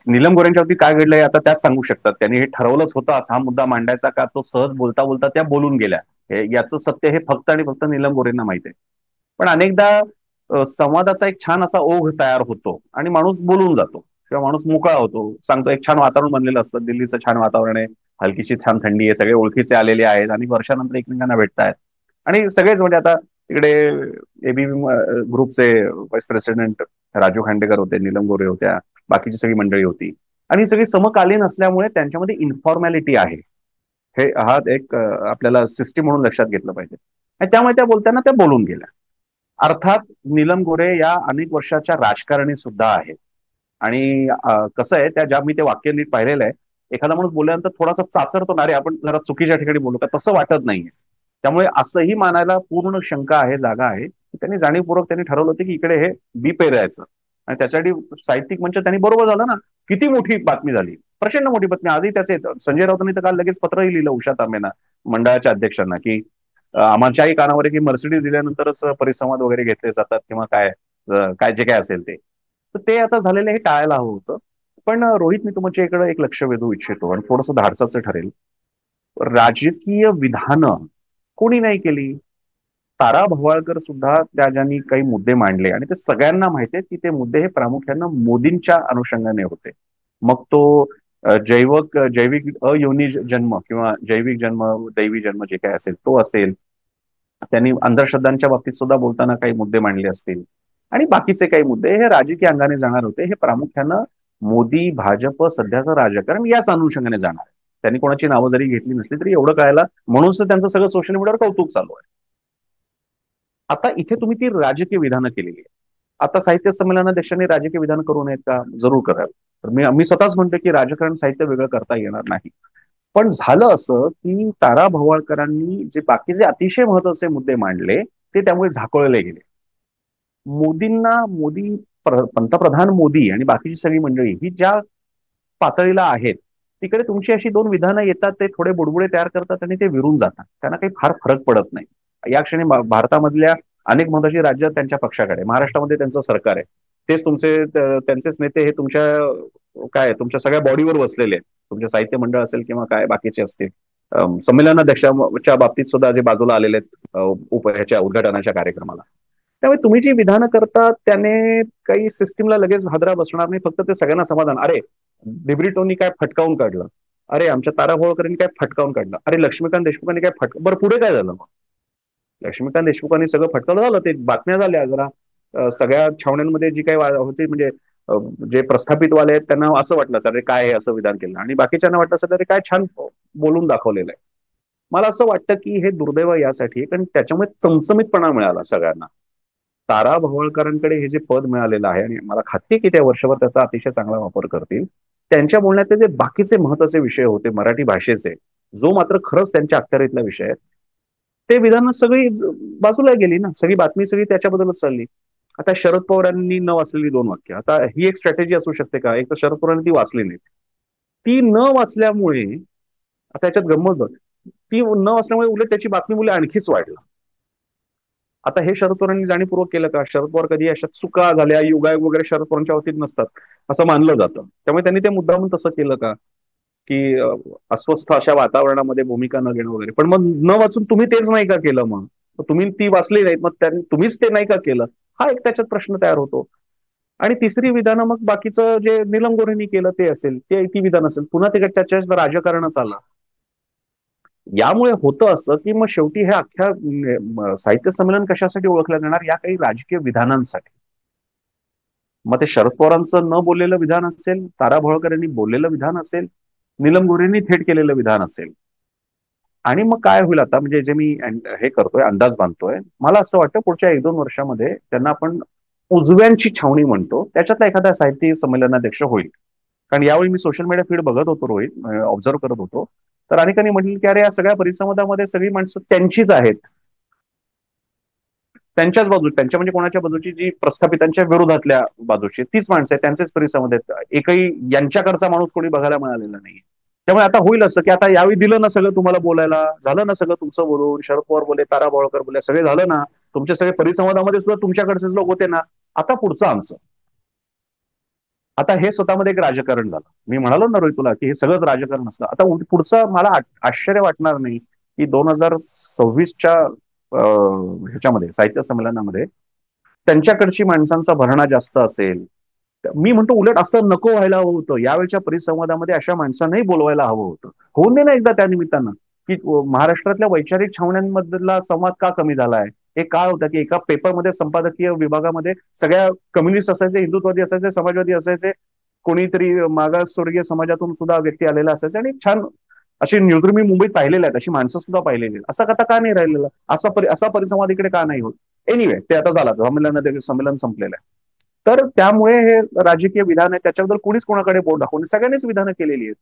नीलम गोऱ्यांच्या बाबतीत काय घडलंय आता त्याच सांगू शकतात. त्यांनी हे ठरवलंच होतं असा हा मुद्दा मांडायचा का, तो सहज बोलता बोलता त्या बोलून गेल्या. याचं सत्य हे फक्त आणि फक्त नीलम गोरेंना माहिती आहे. पण अनेकदा संवादाचा एक छान असा ओघ तयार होतो आणि माणूस बोलून जातो किंवा माणूस मोकळा होतो, सांगतो. एक छान वातावरण बनलेलं असतं, दिल्लीचं छान वातावरण आहे, हलकीशी छान थंडी आहे, सगळे ओळखीचे आलेले आहेत आणि वर्षानंतर एकमेकांना भेटतायत. आणि सगळेच म्हणजे आता तिकडे एबीपी ग्रुपचे व्हाईस प्रेसिडेंट राजू खांडेकर होते, नीलम गोरे होत्या, बाकीची सगळी मंडळी होती. आणि ही सगळी समकालीन असल्यामुळे त्यांच्यामध्ये इन्फॉर्मॅलिटी आहे. हे हा एक आपल्याला सिस्टीम म्हणून लक्षात घेतलं पाहिजे. आणि त्यामुळे त्या बोलताना त्या बोलून गेल्या. अर्थात नीलम गोरे या अनेक वर्षाच्या राजकारणी सुद्धा आहेत. आणि कसं आहे, त्या ज्या मी ते वाक्य नीट पाहिलेलं आहे, एखादा माणूस बोलल्यानंतर थोडासा चाचरतो ना, रे आपण जरा चुकीच्या ठिकाणी बोलू का, तसं वाटत नाहीये. त्यामुळे असंही मानायला पूर्ण शंका आहे, जागा आहे, की त्यांनी जाणीवपूर्वक त्यांनी ठरवलं होतं की इकडे हे बी पेरायचं. आणि त्यासाठी साहित्यिक मंच त्यांनी बरोबर झालं ना. किती मोठी बातमी झाली, प्रचंड मोठी बातमी. आजही त्याचे संजय राऊतांनी तर काल लगेच पत्रही लिहिलं उषा तांबेंना, मंडळाच्या अध्यक्षांना, की आमच्याही कानावर आहे की मर्सिडीज दिल्यानंतरच परिसंवाद वगैरे घेतले जातात किंवा काय, काय जे काय असेल ते. तर ते आता झालेलं हे टाळायला हवं होतं. पण रोहित, मी तुमच्या इकडे एक लक्ष वेधू इच्छितो आणि थोडंसं धाडसाचं ठरेल. राजकीय विधानं कोणी नाही केली. तारा भवाळकर सुद्धा त्या ज्यांनी काही मुद्दे मांडले आणि ते सगळ्यांना माहिती आहे की ते मुद्दे हे प्रामुख्यानं मोदींच्या अनुषंगाने होते. मग तो जैविक अयोनी जन्म किंवा जैविक जन्म, दैवी जन्म जे काय असेल तो असेल. त्यांनी अंधश्रद्धांच्या बाबतीत सुद्धा बोलताना काही मुद्दे मांडले असतील. आणि बाकीचे काही मुद्दे हे राजकीय अंगाने जाणार होते. हे प्रामुख्यानं मोदी, भाजप, सध्याचं राजकारण याच अनुषंगाने जाणार आहे. त्यांनी कोणाची नावं जरी घेतली नसली तरी एवढं कळायला, म्हणूनच त्यांचं सगळं सोशल मीडियावर कौतुक चालू आहे. आता इथे तुम्ही ती राजकीय विधानं केलेली आहे. आता साहित्य संमेलनाध्यक्षांनी राजकीय विधान करू नयेत का? जरूर कराल. तर मी स्वतःच म्हणतो की राजकारण साहित्य वेगळं करता येणार नाही. पण झालं असं की तारा भवाळकरांनी जे बाकीचे अतिशय महत्वाचे मुद्दे मांडले ते त्यामुळे झाकोळले गेले. पंतप्रधान मोदी आणि बाकीची सगळी मंडळी ही ज्या पातळीला आहेत, तिकडे तुमची अशी दोन विधानं येतात, ते थोडे बुडबुडे तयार करतात आणि ते विरून जातात. त्यांना काही फार फरक पडत नाही. या क्षणी भारतामधल्या अनेक महत्वाची राज्य त्यांच्या पक्षाकडे, महाराष्ट्रामध्ये त्यांचं सरकार आहे, तेच तुमचे त्यांचेच नेते हे तुमच्या काय तुमच्या सगळ्या बॉडीवर बसलेले आहेत. तुमचे साहित्य मंडळ असेल किंवा काय बाकीचे असतील. संमेलनाध्यक्षाच्या बाबतीत सुद्धा जे बाजूला आलेले आहेत ह्याच्या उद्घाटनाच्या कार्यक्रमाला. त्यामुळे तुम्ही जी विधानं करता त्याने काही सिस्टीमला लगेच हादरा बसणार नाही. फक्त ते सगळ्यांना समाधान, अरे डिब्रिटोनी काय फटकावून काढलं, अरे आमच्या तारा होळकरांनी काय फटकावून काढलं, अरे लक्ष्मीकांत देशमुखांनी काय बरं पुढे काय झालं मग? लक्ष्मीकांत देशमुखांनी सगळं फटकावलं, झालं ते, बातम्या झाल्या जरा. सगळ्या छावण्यांमध्ये जी काही होती म्हणजे जे प्रस्थापित वाले आहेत त्यांना असं वाटलं अरे काय असं विधान केलं, आणि बाकीच्यांना वाटलं असेल अरे काय छान बोलून दाखवलेलं आहे. मला असं वाटतं की हे दुर्दैव यासाठी, कारण त्याच्यामुळे चमचमीतपणा मिळाला सगळ्यांना. तारा भवळकरांकडे हे जे पद मिळालेलं आहे आणि मला खात्री की त्या वर्षभर त्याचा अतिशय चांगला वापर करतील. त्यांच्या बोलण्याचे जे बाकीचे महत्वाचे विषय होते मराठी भाषेचे, जो मात्र खरंच त्यांच्या अखत्यारीतला विषय आहे, ते विधानं सगळी बाजूला गेली ना. सगळी बातमी सगळी त्याच्याबद्दलच चालली. आता शरद पवारांनी न वाचलेली दोन वाक्य, आता ही एक स्ट्रॅटेजी असू शकते का? एक तर शरद पवारांनी ती वाचली नाही. ती न वाचल्यामुळे आता त्याच्यात गंमत बघ, ती न वाचल्यामुळे उलट त्याची बातमी मुले आणखीच वाढलं. आता हे शरद पवारांनी जाणीवपूर्वक केलं का? शरद पवार कधी अशा चुका झाल्या, युगायोग वगैरे शरद पवारांच्या बाबतीत नसतात असं मानलं जातं. त्यामुळे त्यांनी ते मुद्दामून तसं केलं का, की अस्वस्थ अशा वातावरणामध्ये भूमिका न घेणं वगैरे. पण मग न वाचून तुम्ही तेच नाही का केलं? मग तुम्ही ती वाचली नाहीत, मग तुम्हीच ते नाही का केलं? हा एक त्याच्यात प्रश्न तयार होतो. आणि तिसरी विधानं मग बाकीचं जे नीलम गोरेंनी केलं ते असेल, ते ती विधान असेल, पुन्हा ते त्याच्यात राजकारणच आलं. यामुळे होतं असं की मग शेवटी हे अख्ख्या साहित्य संमेलन कशासाठी ओळखलं जाणार? या काही राजकीय विधानांसाठी. मग ते शरद पवारांचं न बोललेलं विधान असेल, तारा भोळकर यांनी बोललेलं विधान असेल, नीलम गोरेंनी थेट केलेलं विधान असेल. आणि मग काय होईल आता, म्हणजे जे मी हे करतोय, अंदाज बांधतोय, मला असं वाटतं पुढच्या 1-2 वर्षामध्ये त्यांना आपण उजव्यांची छावणी म्हणतो त्याच्यातला एखादा साहित्य संमेलनाध्यक्ष होईल. कारण यावेळी मी सोशल मीडिया फीड बघत होतो रोहित, ऑब्झर्व्ह करत होतो, तर अनेकांनी म्हटलं की अरे या सगळ्या परिसंवादामध्ये सगळी माणसं त्यांचीच आहेत, त्यांच्याच बाजू, त्यांच्या म्हणजे कोणाच्या बाजूची, जी प्रस्थापितांच्या विरोधातल्या बाजूची तीच माणसं आहेत, त्यांचेच परिसंवाद आहेत, एकही यांच्याकडचा माणूस कोणी बघायला मिळालेला नाही. त्यामुळे आता होईल असं की आता यावेळी दिलं ना सगळं तुम्हाला बोलायला, झालं ना सगळं तुमचं बोलून, शरद पवार बोले, तारा बावळकर बोले, सगळे झालं ना, तुमचे सगळे परिसंवादामध्ये सुद्धा तुमच्याकडचेच लोक होते ना, आता पुढचं आमचं. आता हे स्वतःमध्ये एक राजकारण झालं. मी म्हणालो ना रोहित तुला की हे सगळंच राजकारण असतं. आता पुढचं मला आश्चर्य वाटणार नाही की 2026च्या ह्याच्यामध्ये साहित्य संमेलनामध्ये त्यांच्याकडची माणसांचा भरणा जास्त असेल. मी म्हणतो उलट असं नको व्हायला हवं होतं. यावेळच्या परिसंवादामध्ये अशा माणसांनाही बोलवायला हवं होतं. होऊन दे ना एकदा त्या निमित्तानं की महाराष्ट्रातल्या वैचारिक छावण्यांमधला संवाद का कमी झालाय. हे काय होतं की एका पेपरमध्ये संपादकीय विभागामध्ये सगळ्या कम्युनिस्ट असायचे, हिंदुत्ववादी असायचे, समाजवादी असायचे, कोणीतरी मागासवर्गीय समाजातून सुद्धा व्यक्ती आलेला असायचे आणि छान अशी न्यूजरूम मी मुंबईत पाहिलेल्या आहेत, अशी माणसं सुद्धा पाहिलेली आहेत. असं कथा का नाही राहिलेला, असा परिसंवाद इकडे का नाही होत. एनिवे ते आता झाला, संमेलन संपलेलं आहे. तर त्यामुळे हे राजकीय विधान आहे, त्याच्याबद्दल कोणीच कोणाकडे बोट दाखवून सगळ्यांनीच विधानं केलेली आहेत.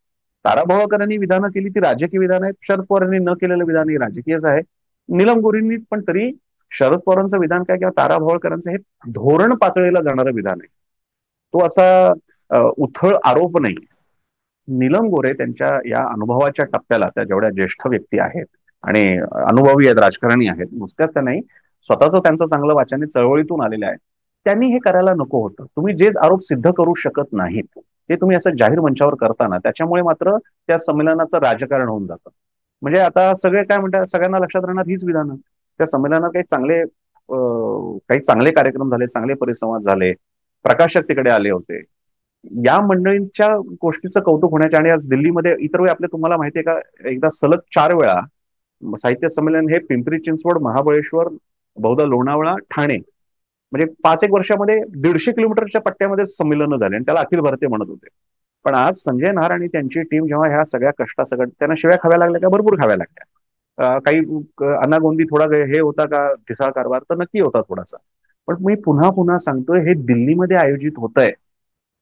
तारा भवाळकरांनी विधानं केली ती राजकीय विधान आहेत, शरद पवारांनी न केलेलं विधान हे राजकीयच आहे. नीलम गोरींनी पण तरी शरद पवारांचं विधान काय किंवा तारा भवाळकरांचं हे धोरण पातळीला जाणारं विधान आहे. तो असा उथळ आरोप नाही. नीलम गोरे त्यांच्या या अनुभवाच्या टप्प्याला, त्या जेवढ्या ज्येष्ठ व्यक्ती आहेत आणि अनुभवी आहेत, राजकारणी आहेत, नुसत्याच त्या नाही, स्वतःच त्यांचं चांगलं वाचन चळवळीतून आलेलं आहे, त्यांनी हे करायला नको होतं. तुम्ही जे आरोप सिद्ध करू शकत नाहीत ते तुम्ही असं जाहीर मंचावर करताना त्याच्यामुळे मात्र त्या संमेलनाचं राजकारण होऊन जातं. म्हणजे आता सगळे काय म्हणतात, सगळ्यांना लक्षात राहणार हीच विधानं. त्या संमेलनात काही चांगले कार्यक्रम झाले, चांगले परिसंवाद झाले, प्रकाशक तिकडे आले होते, या मंडळींच्या गोष्टीचं कौतुक होण्याच्या. आणि आज दिल्लीमध्ये इतर वेळी आपले तुम्हाला माहिती आहे का, एकदा सलग 4 वेळा साहित्य संमेलन हे पिंपरी चिंचवड, महाबळेश्वर, बहुधा लोणावळा, ठाणे, म्हणजे 5 एक वर्षामध्ये 150 किलोमीटरच्या पट्ट्यामध्ये संमेलनं झाले आणि त्याला अखिल भारतीय म्हणत होते. पण आज संजय नाहर आणि त्यांची टीम जेव्हा ह्या सगळ्या कष्टासकट, त्यांना शिव्या खाव्या लागल्या का, भरपूर खाव्या लागल्या. काही अनागोंदी थोडा हे होता का ठिसाळ कारभार, तर नक्की होता थोडासा. पण मी पुन्हा पुन्हा सांगतोय, हे दिल्लीमध्ये आयोजित होत आहे.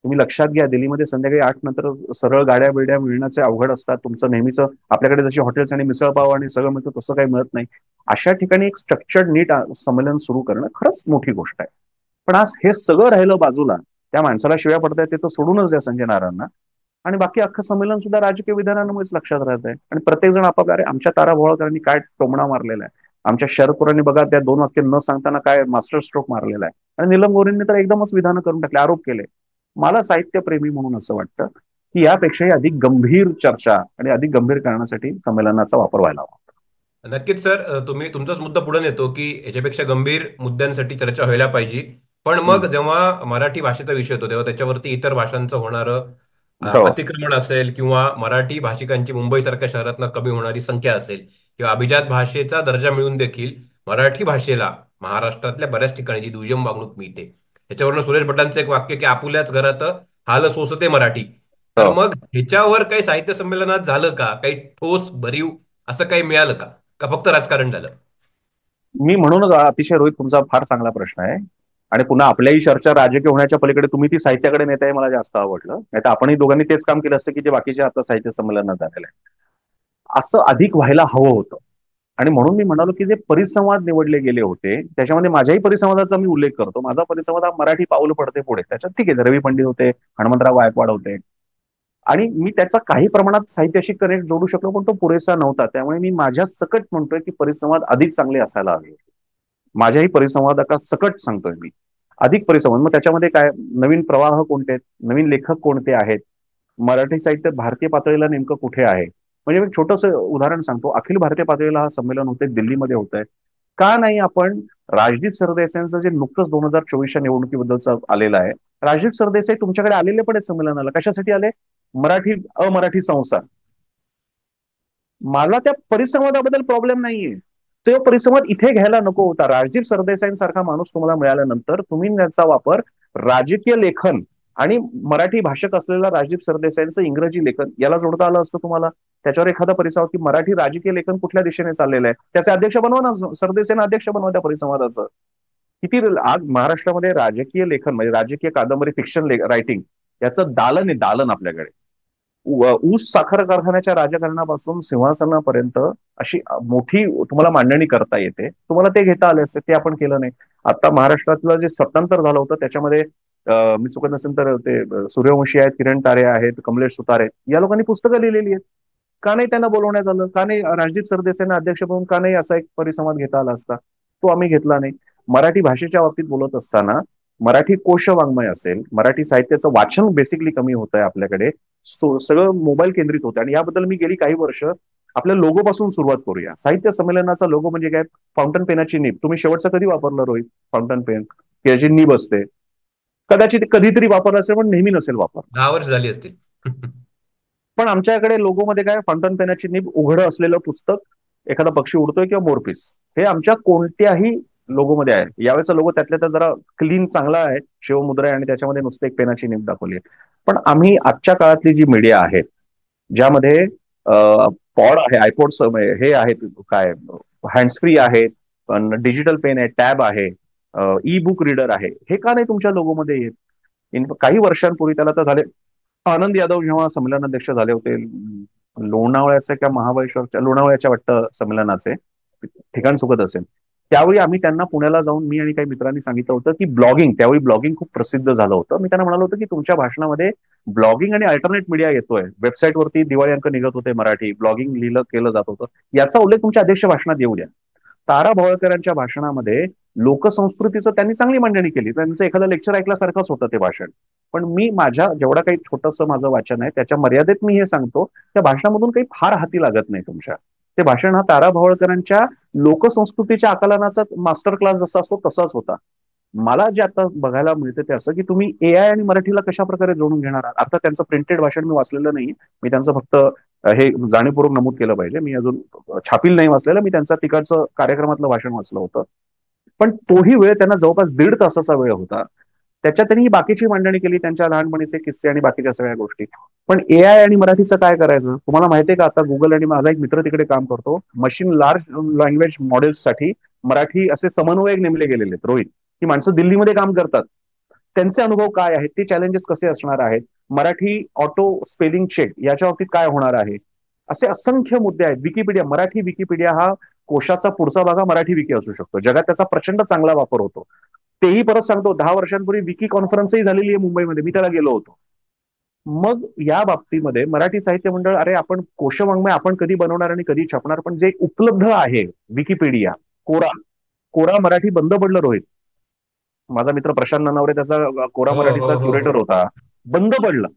तुम्ही लक्षात घ्या, दिल्लीमध्ये संध्याकाळी 8 नंतर सरळ गाड्या बिड्या मिळण्याचे अवघड असतात. तुमचं नेहमीच आपल्याकडे जशी हॉटेल्स आणि मिसळपाव आणि सगळं मिळतं तसं काही मिळत नाही. अशा ठिकाणी एक स्ट्रक्चर्ड नीट संमेलन सुरू करणं खरंच मोठी गोष्ट आहे. पण आज हे सगळं राहिलं बाजूला, त्या माणसाला शिव्या पडतायत ते तर सोडूनच द्या संजय नारायणांना, आणि बाकी अख्खं संमेलन सुद्धा राजकीय विधानांमुळेच लक्षात राहत आहे. आणि प्रत्येक जण आपापल्या, अरे आमच्या तारा भोळकरांनी काय टोमणा मारलेला आहे, आमच्या शरद पवारांनी बघा त्या 2 वाक्य न सांगताना काय मास्टर स्ट्रोक मारलेला आहे, आणि नीलम गोरेंनी तर एकदमच विधानं करून टाकले, आरोप केले. मला साहित्यप्रेमी म्हणून असं वाटतं की यापेक्षाही अधिक गंभीर चर्चा आणि अधिक गंभीर करण्यासाठी संमेलनाचा वापर व्हायला हवा. नक्कीच सर, तुम्ही तुमचाच मुद्दा पुढे नेतो की याच्यापेक्षा गंभीर मुद्द्यांसाठी चर्चा व्हायला पाहिजे. पण मग हम्म. जेव्हा मराठी भाषेचा विषय होतो तेव्हा त्याच्यावरती इतर भाषांचं होणारं हो. अतिक्रमण असेल, किंवा मराठी भाषिकांची मुंबईसारख्या शहरातनं कमी होणारी संख्या असेल, किंवा अभिजात भाषेचा दर्जा मिळून देखील मराठी भाषेला महाराष्ट्रातल्या बऱ्याच ठिकाणी जी दुय्यम वागणूक मिळते, याच्यावरनं सुरेश भटांचं एक वाक्य की आपुल्याच घरात हाल सोसते मराठी. तर हो. मग ह्याच्यावर काही साहित्य संमेलनात झालं का, काही ठोस भरीव असं काही मिळालं का, का फक्त राजकारण झालं? मी म्हणूनच अतिशय रोहित, तुमचा फार चांगला प्रश्न आहे. आणि पुन्हा आपल्याही चर्चा राजकीय होण्याच्या पलीकडे तुम्ही ती साहित्याकडे नेताय, मला जास्त आवडलं. नाही तर आपणही दोघांनी तेच काम केलं असतं की जे बाकीचे आता साहित्य संमेलनात झालेलं आहे. असं अधिक व्हायला हवं होतं. आणि म्हणून मी म्हणालो की जे परिसंवाद निवडले गेले होते त्याच्यामध्ये माझ्याही परिसंवादाचा मी उल्लेख करतो. माझा परिसंवाद हा मराठी पाऊल पडते पुढे, त्याच्यात ठीक आहे, रवी पंडित होते, हनुमंतराव गायकवाड होते, आणि मी त्याचा काही प्रमाणात साहित्याशी कनेक्ट जोडू शकलो, पण तो पुरेसा नव्हता. त्यामुळे मी माझ्या सकट म्हणतोय की परिसंवाद अधिक चांगले असायला हवे. माझ्याही परिसंवादाका सकट सांगतोय मी, अधिक परिसंवाद. मग त्याच्यामध्ये काय नवीन प्रवाह कोणते आहेत, नवीन लेखक कोणते आहेत, मराठी साहित्य भारतीय पातळीला नेमकं कुठे आहे. म्हणजे मी छोटस उदाहरण सांगतो, अखिल भारतीय पातळीला हा संमेलन होते, दिल्लीमध्ये होत आहे. का नाही आपण राजदीप सरदेसाईंचं जे नुकतंच 2024च्या निवडणुकीबद्दलचं आलेलं आहे, राजदीप सरदेसाई तुमच्याकडे आलेले पण आहे संमेलनाला, कशासाठी आले, मराठी अमराठी संसार. मला त्या परिसंवादाबद्दल प्रॉब्लेम नाहीये, तो परिसंवाद इथे घ्यायला नको होता. राजदीप सरदेसाईंसारखा माणूस तुम्हाला मिळाल्यानंतर तुम्ही त्याचा वापर राजकीय लेखन आणि मराठी भाषक असलेला राजदीप सरदेसाईंचं इंग्रजी लेखन याला जोडता आलं असतं तुम्हाला. त्याच्यावर एखादा परिसंवाद की मराठी राजकीय लेखन कुठल्या दिशेने चाललेलं आहे, त्याचे अध्यक्ष बनवा ना, सरदेसाईंना अध्यक्ष बनवा त्या परिसंवादाचं. आज महाराष्ट्रामध्ये राजकीय लेखन म्हणजे राजकीय कादंबरी फिक्शन रायटिंग याचं दालन आहे, दालन आपल्याकडे. ऊस साखर कारखान्याच्या राजकारणापासून सिंहासनापर्यंत अशी मोठी तुम्हाला मांडणी करता येते. तुम्हाला ते घेता आले असते, ते आपण केलं नाही. आता महाराष्ट्रातलं जे सत्तांतर झालं होतं त्याच्यामध्ये मी चुकत नसेल तर ते सूर्यवंशी आहेत, किरण तारे आहेत, कमलेश सुतार आहेत, या लोकांनी पुस्तकं लिहिलेली आहेत. का नाही त्यांना बोलवण्यात आलं? का नाही रणजित सरदेसाईंना अध्यक्ष म्हणून का नाही असा एक परिसंवाद घेता आला असता? तो आम्ही घेतला नाही. मराठी भाषेच्या बाबतीत बोलत असताना मराठी कोशवाङ्मय असेल, मराठी साहित्याचं वाचन बेसिकली कमी होत आहे आपल्याकडे. सगळं मोबाईल केंद्रित होतं आणि याबद्दल मी गेली काही वर्ष आपल्या लोगो पासून सुरुवात करूया. साहित्य संमेलनाचा लोगो म्हणजे काय? फाउंटन पेनाची नीब. तुम्ही शेवटचा कधी वापरलं रोहित फाउंटन पेन? याची नीब असते. कदाचित कधीतरी वापरलं असेल पण नेहमी नसेल वापर. 10 वर्ष झाली असतील. पण आमच्याकडे लोगोमध्ये काय? फाउंटन पेनाची नीब, उघडं असलेलं पुस्तक, एखादा पक्षी उडतोय किंवा मोरपीस. हे आमच्या कोणत्याही लोगोमध्ये आहे. यावेळेचा लोगो त्यातल्या तर जरा क्लीन चांगला आहे, शिवमुद्रा आहे आणि त्याच्यामध्ये नुसतं एक पेनाची नीब दाखवली आहे. पण आम्ही आजच्या काळातली जी मीडिया आहेत ज्यामध्ये पॉड आहे, आयपॉड्स हे आहेत, काय हँड्स फ्री आहेत, पण डिजिटल पेन आहे, टॅब आहे, ई बुक रीडर आहे, हे का नाही तुमच्या लोगोमध्ये येत? काही वर्षांपूर्वी त्याला तर झाले, आनंद यादव जेव्हा संमेलनाध्यक्ष झाले होते लोणावळ्याच्या किंवा महाबळेश्वरच्या, लोणावळ्याच्या वाटतं संमेलनाचे, ठिकाण चुकत असेल, त्यावेळी आम्ही त्यांना पुण्याला जाऊन मी आणि काही मित्रांनी सांगितलं होतं की ब्लॉगिंग, त्यावेळी ब्लॉगिंग खूप प्रसिद्ध झालं होतं. मी त्यांना म्हणालो होतं की तुमच्या भाषणामध्ये ब्लॉगिंग आणि अल्टरनेट मीडिया येतोय. वेबसाईटवरती दिवाळी अंक निघत होते मराठी, ब्लॉगिंग लिहिलं केलं जात होतं. याचा उल्लेख तुमच्या अध्यक्ष भाषणात येऊ द्या. तारा भोळकरांच्या भाषणामध्ये लोकसंस्कृतीचं त्यांनी चांगली मांडणी केली. त्यांचं एखादं लेक्चर ऐकल्यासारखंच होतं ते भाषण. पण मी माझ्या जेवढा काही छोटंसं माझं वाचन आहे त्याच्या मर्यादेत मी हे सांगतो, त्या भाषणामधून काही फार हाती लागत नाही तुमच्या. ते भाषण हा तारा भोळकरांच्या लोकसंस्कृतीच्या आकलनाचा मास्टर क्लास जसा असतो तसाच होता. मला जे आता बघायला मिळतं ते असं की तुम्ही एआय आणि मराठीला कशा प्रकारे जोडून घेणार आहात. आता त्यांचं प्रिंटेड भाषण मी वाचलेलं नाही, मी त्यांचं फक्त हे जाणीवपूर्वक नमूद केलं पाहिजे, मी अजून छापील नाही वाचलेलं, मी त्यांचा तिकडचं कार्यक्रमातलं भाषण वाचलं होतं. पण तोही वेळ त्यांना जवळपास 1.5 तासाचा वेळ होता. त्याच्यात त्यांनी ही बाकीची मांडणी केली, त्यांच्या लहानपणीचे किस्से आणि बाकीच्या सगळ्या गोष्टी. पण एआय आणि मराठीचं काय करायचं तुम्हाला माहितीये का? आता गुगल आणि माझा एक मित्र तिकडे काम करतो, मशीन लार्ज लँग्वेज मॉडेल्ससाठी मराठी असे समन्वयक नेमले गेलेले आहेत रोहित. ही माणसं दिल्लीमध्ये काम करतात. त्यांचे अनुभव काय आहेत, ते चॅलेंजेस कसे असणार आहेत, मराठी ऑटो स्पेलिंग चेक याच्या बाबतीत काय होणार आहे, असे असंख्य मुद्दे आहेत. विकिपीडिया, मराठी विकिपीडिया हा कोशाचा पुढचा भाग हा मराठी विकी असू शकतो. जगात त्याचा प्रचंड चांगला वापर होतो. तेही परत सांगतो, 10 वर्षांपूर्वी विकी कॉन्फरन्सही झालेली आहे मुंबईमध्ये, मी त्याला गेलो होतो. मग या बाबतीमध्ये मराठी साहित्य मंडळ, अरे आपण कोशवाङ्मय आपण कधी बनवणार आणि कधी छापणार? पण जे उपलब्ध आहे विकिपीडिया, कोरा, कोरा मराठी बंद पडलं रोहित. माझा मित्र प्रशांत ननावरे त्याचा कोरा हो हो मराठीचा हो हो. क्युरेटर होता, बंद पडलं.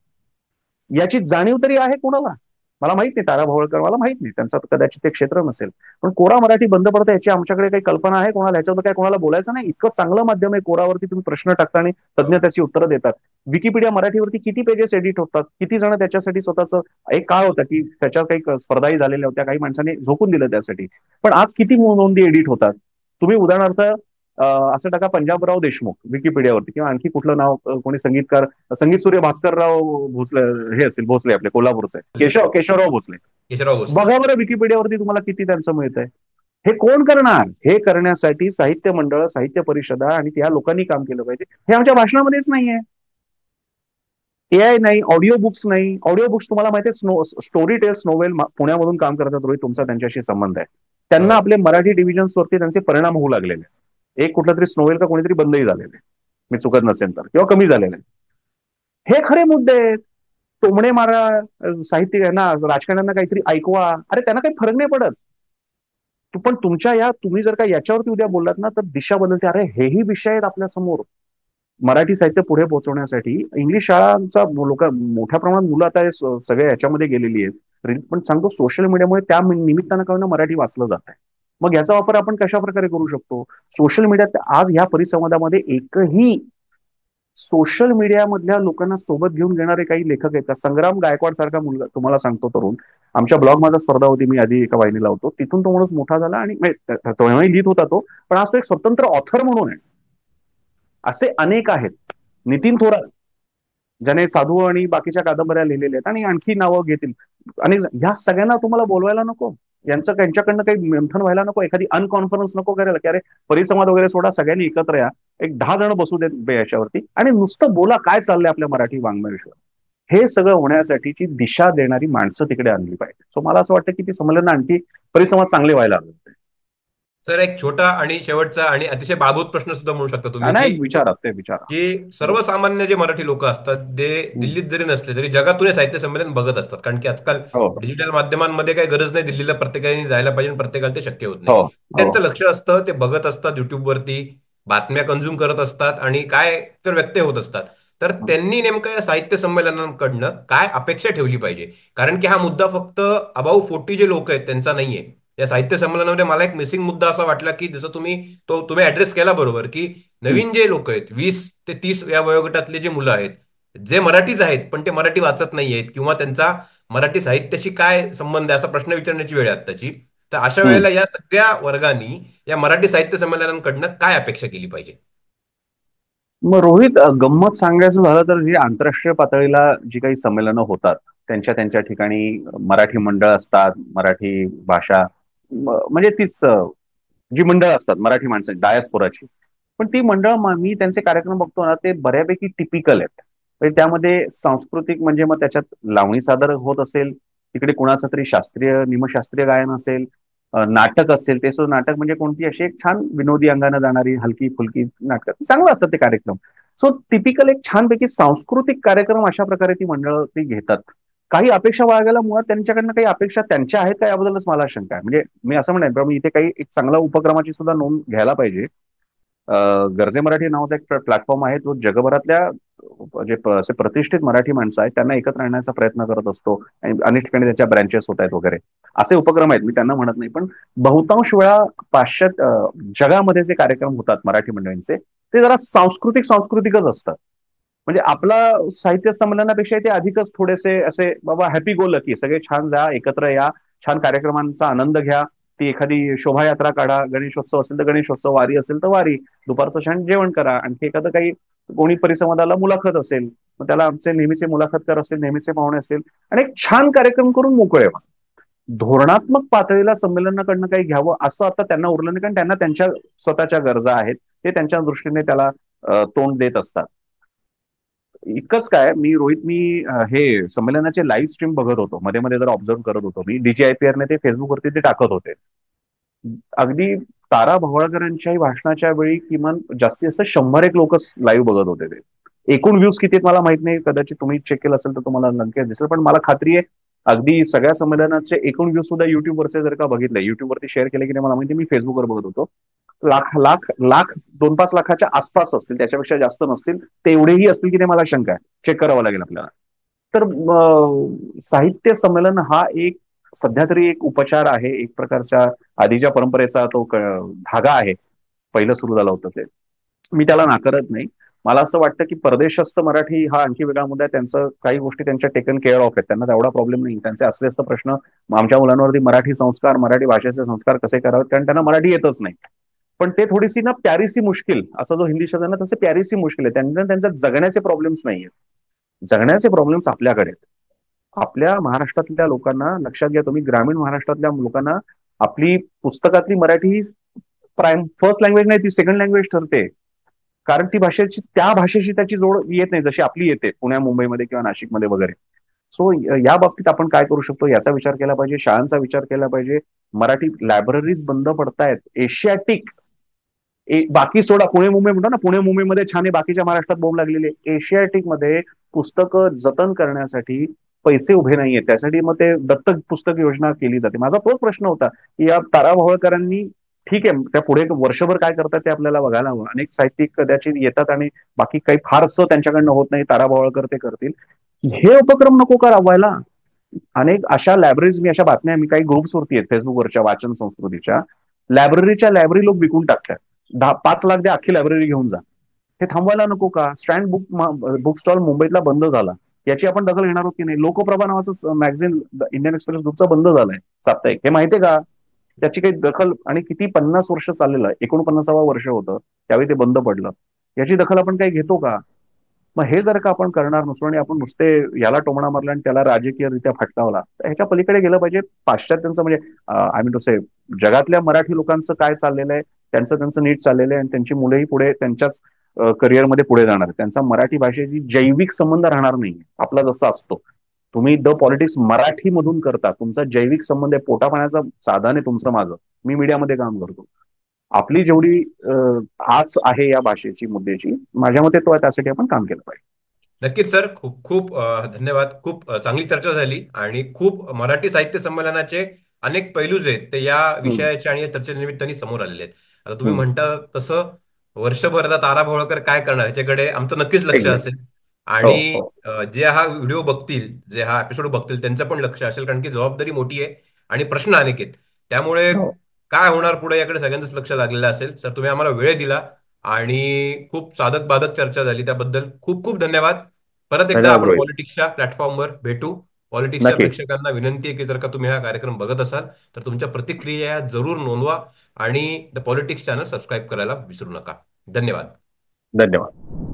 याची जाणीव तरी आहे कोणाला? मला माहित नाही, तारा भोवळकर मला माहित नाही, त्यांचं कदाचित ते क्षेत्र नसेल. पण कोरा मराठी बंद पडतं याची आमच्याकडे काही कल्पना आहे कोणाला? ह्याच्यावर काय कोणाला बोलायचं नाही? इतकं चांगलं माध्यम आहे, कोरावरती तुम्ही प्रश्न टाकता आणि तज्ज्ञ त्याची उत्तरं देतात. विकिपीडिया मराठीवरती किती पेजेस एडिट होतात, किती जण त्याच्यासाठी स्वतःचं, एक काळ होता की त्याच्यावर काही स्पर्धाही झालेल्या होत्या, काही माणसांनी झोकून दिलं त्यासाठी. पण आज किती नोंदी एडिट होतात. तुम्ही उदाहरणार्थ असं टाका पंजाबराव देशमुख विकिपीडियावरती, किंवा आणखी कुठलं नाव, कोणी संगीतकार, संगीत सूर्य भास्करराव भोसले, हे असेल भोसले आपले कोल्हापूरचे, केशवराव भोसले. केशवराव भोसले. बघा बरं विकिपीडियावरती तुम्हाला किती त्यांचं मिळतंय. हे कोण करणार? हे करण्यासाठी साहित्य मंडळ, साहित्य परिषदा आणि त्या लोकांनी काम केलं पाहिजे. हे आमच्या भाषणामध्येच नाहीये. एआय नाही, ऑडिओ बुक्स नाही. ऑडिओ बुक्स तुम्हाला माहिती आहे, स्टोरी टेल्स नोवेल पुण्यामधून काम करतात रोहित, तुमचा त्यांच्याशी संबंध आहे. त्यांना हो. आपले मराठी डिव्हिजन्स वरती त्यांचे परिणाम होऊ लागलेले. एक कुठलं तरी स्नोवेल का कोणीतरी बंदही झालेले, मी चुकत नसेल तर, किंवा कमी झालेले. हे खरे मुद्दे आहेत. टोमणे मारा साहित्यिक आहे ना, राजकारण्यांना काहीतरी ऐकवा, अरे त्यांना काही फरक नाही पडत. पण तुमच्या या, तुम्ही जर का याच्यावरती उद्या बोललात ना तर दिशा बदलते. अरे हेही विषय आहेत आपल्या समोर. मराठी साहित्य पुढे पोहोचवण्यासाठी इंग्लिश शाळांचा लोक मोठ्या प्रमाणात मुलं आता सगळ्या याच्यामध्ये गेलेली आहेत. पण सांगतो सोशल मीडियामुळे त्या निमित्तानं का मराठी वाचलं जात आहे. मग याचा वापर आपण कशा प्रकारे करू शकतो? सोशल मीडियात आज ह्या परिसंवादामध्ये एकही सोशल मीडियामधल्या लोकांना सोबत घेऊन घेणारे काही लेखक आहेत का? संग्राम गायकवाड सारखा मुलगा तुम्हाला सांगतो, तरुण, आमच्या ब्लॉग माझा स्पर्धा होती, मी आधी एका वाहिनीला होतो, तिथून तो माणूस मोठा झाला आणि तेव्हाही लिहित होता तो, पण आज तो एक स्वतंत्र ऑथर म्हणून आहे. असे अनेक आहेत. नितीन थोरात, ज्याने साधू आणि बाकीच्या कादंबऱ्या लिहिलेल्या आहेत, आणि आणखी नावं घेतील. आणि ह्या सगळ्यांना तुम्हाला बोलवायला नको? यांचं त्यांच्याकडनं काही मंथन व्हायला नको, एखादी अनकॉन्फरन्स नको करायला की अरे परिसंवाद वगैरे सोडा, सगळ्यांनी एकत्र या, एक 10 जण बसू देत याच्यावरती आणि नुसतं बोला काय चाललंय आपल्या मराठी वाङ्मयाविषयी. हे सगळं होण्यासाठीची दिशा देणारी माणसं तिकडे आणली पाहिजे. सो मला असं वाटतं की ती संमेलन आणखी परिसंवाद चांगले व्हायला हवे. सर, एक छोटा आणि शेवटचा आणि अतिशय बाबूत प्रश्न सुद्धा म्हणू शकता तुम्ही, नाही, की विचारा ते विचारा. की बरोबर. सर्वसामान्य जे मराठी लोक असतात ते हम्म. दिल्लीत जरी नसले तरी जगातून हे साहित्य संमेलन बघत असतात, कारण की आजकाल हो डिजिटल माध्यमांमध्ये काही गरज नाही दिल्लीला प्रत्येकाने जायला पाहिजे आणि प्रत्येकाला ते शक्य होत नाही. हो हो. त्यांचं लक्ष असतं, ते बघत असतात युट्यूबवरती, बातम्या कंझ्युम करत असतात आणि काय तर व्यत्यय होत असतात. तर त्यांनी नेमकं या साहित्य संमेलनांकडनं काय अपेक्षा ठेवली पाहिजे? कारण की हा मुद्दा फक्त अबाऊ 40 जे लोक आहेत त्यांचा नाहीये. या साहित्य संमेलनामध्ये मला एक मिसिंग मुद्दा असा वाटला, की जसं तुम्ही ऍड्रेस केला बरोबर, की हम्म. नवीन जे लोक आहेत 20 ते 30 या वयोगटातले जे मुलं आहेत, जे मराठीच आहेत पण ते मराठी वाचत नाही आहेत किंवा त्यांचा मराठी साहित्याशी काय संबंध आहे असा प्रश्न विचारण्याची वेळ आहे आत्ताची. तर अशा हम्म. वेळेला या सगळ्या वर्गांनी या मराठी साहित्य संमेलनांकडनं काय अपेक्षा केली पाहिजे? मग रोहित, गंमत सांगायचं झालं तर जी आंतरराष्ट्रीय पातळीला जी काही संमेलनं होतात, त्यांच्या त्यांच्या ठिकाणी मराठी मंडळ असतात, मराठी भाषा म्हणजे तीच जी मंडळ असतात मराठी माणसं डायस्पोराची. पण ती मंडळ मी त्यांचे कार्यक्रम बघतो ना, ते बऱ्यापैकी टिपिकल आहेत. म्हणजे त्यामध्ये सांस्कृतिक म्हणजे मग त्याच्यात लावणी सादर होत असेल, तिकडे कुणाचं तरी शास्त्रीय निमशास्त्रीय गायन असेल, नाटक असेल, ते सुद्धा नाटक म्हणजे कोणती अशी एक छान विनोदी अंगाने जाणारी हलकी फुलकी नाटक चांगलं असतात ते कार्यक्रम. सो टिपिकल एक छानपैकी सांस्कृतिक कार्यक्रम अशा प्रकारे ती मंडळं ती घेतात. काही अपेक्षा बाळगायला मुळात त्यांच्याकडनं काही अपेक्षा त्यांच्या आहेत का याबद्दलच मला शंका आहे. म्हणजे मी असं म्हणेन मी इथे काही एक चांगल्या उपक्रमाची सुद्धा नोंद घ्यायला पाहिजे. गरजे मराठी नावाचा एक प्लॅटफॉर्म आहे, तो जगभरातल्या जे असे प्रतिष्ठित मराठी माणसं आहेत त्यांना एकत्र आणण्याचा प्रयत्न करत असतो आणि अनेक ठिकाणी त्याच्या ब्रँचेस होत आहेत वगैरे. असे उपक्रम आहेत, मी त्यांना म्हणत नाही, पण बहुतांश वेळा पाश्चात्य जगामध्ये जे कार्यक्रम होतात मराठी मंडळींचे, ते जरा सांस्कृतिकच असतात. म्हणजे आपला साहित्य संमेलनापेक्षा ते अधिकच थोडेसे असे बाबा हॅपी गो लकी, सगळे छान जा, एकत्र या, छान कार्यक्रमांचा आनंद घ्या. ती एखादी शोभायात्रा काढा, गणेशोत्सव असेल तर गणेशोत्सव, वारी असेल तर वारी, दुपारचं छान जेवण करा, आणखी एखादं काही कोणी परिसंवादाला मुलाखत असेल मग त्याला आमचे नेहमीचे मुलाखतकार असतील, नेहमीचे पाहुणे असतील, आणि एक छान कार्यक्रम करून मोकळे व्हा. धोरणात्मक पातळीला संमेलनाकडनं काही घ्यावं असं आता त्यांना उरलं नाही, कारण त्यांना त्यांच्या स्वतःच्या गरजा आहेत, ते त्यांच्या दृष्टीने त्याला तोंड देत असतात. इतकंच काय, हे संमेलनाचे लाईव्ह स्ट्रीम बघत होतो, मध्ये मध्ये जर ऑब्झर्व्ह करत होतो मी, DJIPR ने ते फेसबुकवरती ते टाकत होते. अगदी तारा भवाळकरांच्याही भाषणाच्या वेळी किमान जास्तीत जास्त 100 एक लोक लाईव्ह बघत होते ते. एकूण व्ह्यूज किती आहेत मला माहित नाही, कदाचित तुम्ही चेक केलं असेल तर तुम्हाला नक्कीच दिसेल, पण मला खात्री आहे अगदी सगळ्या संमेलनाचे एकूण व्ह्यूज सुद्धा युट्यूबवरचे जर का बघितले, युट्यूबवरती शेअर केले की नाही मला माहिती, मी फेसबुकवर बघत होतो, लाख लाख लाख 2-5 लाखाच्या आसपास असतील, त्याच्यापेक्षा जास्त नसतील, तेवढेही असतील की नाही मला शंका आहे, चेक करावं लागेल आपल्याला. तर साहित्य संमेलन हा एक सध्या तरी एक उपचार आहे, एक प्रकारच्या आधीच्या परंपरेचा तो धागा आहे, पहिलं सुरू झालं होतं ते, मी त्याला नाकारत नाही. मला असं वाटतं की परदेशस्थ मराठी हा आणखी वेगळा मुद्दा आहे, त्यांचं काही गोष्टी त्यांच्या टेकन केअर ऑफ आहेत, त्यांना तेवढा प्रॉब्लेम नाही. त्यांचे असले असतं प्रश्न आमच्या मुलांवरती मराठी संस्कार, मराठी भाषेचे संस्कार कसे करावेत, कारण त्यांना मराठी येतच नाही. पण ते थोडीशी ना प्यारीसी मुश्किल, असा जो हिंदी शब्द ना तसे प्यारीसी मुश्किल आहे, त्यांना त्यांच्या जगण्याचे प्रॉब्लेम्स नाहीयेत. जगण्याचे प्रॉब्लेम्स आपल्याकडे आहेत. आपल्या महाराष्ट्रातल्या लोकांना लक्षात घ्या तुम्ही, ग्रामीण महाराष्ट्रातल्या लोकांना आपली पुस्तकातली मराठी फर्स्ट लँग्वेज नाही, ती सेकंड लँग्वेज ठरते, कारण ती भाषेची त्या भाषेशी त्याची जोड येत नाही जशी आपली येते पुण्या मुंबईमध्ये किंवा नाशिकमध्ये वगैरे. सो या बाबतीत आपण काय करू शकतो याचा विचार केला पाहिजे, शाळांचा विचार केला पाहिजे. मराठी लायब्ररीज बंद पडतायत, एशियाटिक बाकी सोडा, पुणे मुंबई म्हणतो ना, पुणे मुंबईमध्ये छान आहे, बाकीच्या महाराष्ट्रात बोंब लागलेले, एशियाटिक मध्ये पुस्तकं जतन करण्यासाठी पैसे उभे नाहीयेत, त्यासाठी मग ते दत्तक पुस्तक योजना केली जाते. माझा तोच प्रश्न होता की या तारा भोवळकरांनी, ठीक आहे त्या पुढे वर्षभर काय करतात ते आपल्याला बघायला हवं, अनेक साहित्यिक कदाचित येतात आणि बाकी काही फारसं त्यांच्याकडनं होत नाही, तारा भोवळकर ते करतील, हे उपक्रम नको का राबवायला? अनेक अशा लायब्ररीज, मी अशा बातम्या, मी काही ग्रुप्सवरती आहेत फेसबुकवरच्या वाचन संस्कृतीच्या, लायब्ररी लोक विकून टाकतात, 5 लाख द्या अख्खी लायब्ररी घेऊन जा. हे थांबवायला नको का? स्टँड बुक स्टॉल मुंबईतला बंद झाला, याची आपण दखल घेणार आहोत की नाही? लोकप्रभा नावाचं मॅगझिन इंडियन एक्सप्रेस ग्रुपचं बंद झालंय साप्ताहिक, हे माहितीये का? त्याची काही दखल, आणि किती 50 वर्ष चाललेलं आहे, 49वं वर्ष होतं त्यावेळी ते बंद पडलं, याची दखल आपण काही घेतो का? मग हे जर का आपण करणार नसलो आणि आपण नुसते याला टोमणा मारला आणि त्याला राजकीयरित्या फटकावला, तर ह्याच्या पलीकडे गेलं पाहिजे. पाश्चात्यांचं म्हणजे आय मीन टू से, जगातल्या मराठी लोकांचं काय चाललेलं आहे, त्यांचं त्यांचं नीट चाललेलं आहे आणि त्यांची मुलंही पुढे त्यांच्याच करिअरमध्ये पुढे जाणार. त्यांचा मराठी भाषेची जैविक संबंध राहणार नाही आपला जसा असतो. तुम्ही द पॉलिटिक्स मराठीमधून करता, तुमचा जैविक संबंध आहे, पोटापाण्याचं साधन आहे तुमचं माझं. मी मीडियामध्ये काम करतो. आपली जेवढी आच आहे या भाषेची, मुद्द्याची, माझ्या मते तो त्यासाठी आपण काम केलं पाहिजे. नक्कीच सर, खूप खूप धन्यवाद. खूप चांगली चर्चा झाली आणि खूप मराठी साहित्य संमेलनाचे अनेक पैलू जे आहेत ते या हम्म, विषयाच्या आणि या चर्चेच्या निमित्ताने समोर आलेले आहेत. आता तुम्ही हम्म. म्हणता तसं वर्षभर आता तारा भोळकर काय करणार ह्याच्याकडे आमचं नक्कीच लक्ष एक्झॅक्ट. असेल. हो, आणि हो, जे हा व्हिडिओ बघतील, जे हा एपिसोड बघतील, त्यांचं पण लक्ष असेल, कारण की जबाबदारी मोठी आहे आणि प्रश्न अनेक आहेत. त्यामुळे हो. काय होणार पुढे याकडे सगळ्यांचंच लक्ष लागलेलं असेल. सर, तुम्ही आम्हाला वेळ दिला आणि खूप साधक बाधक चर्चा झाली, त्याबद्दल खूप खूप धन्यवाद. परत एकदा धन्यवाद आपण रोहित. पॉलिटिक्सच्या प्लॅटफॉर्मवर भेटू. पॉलिटिक्सच्या नक्की. प्रेक्षकांना विनंती आहे की जर का तुम्ही हा कार्यक्रम बघत असाल तर तुमच्या प्रतिक्रिया जरूर नोंदवा आणि द पॉलिटिक्स चॅनल सबस्क्राईब करायला विसरू नका. धन्यवाद. धन्यवाद.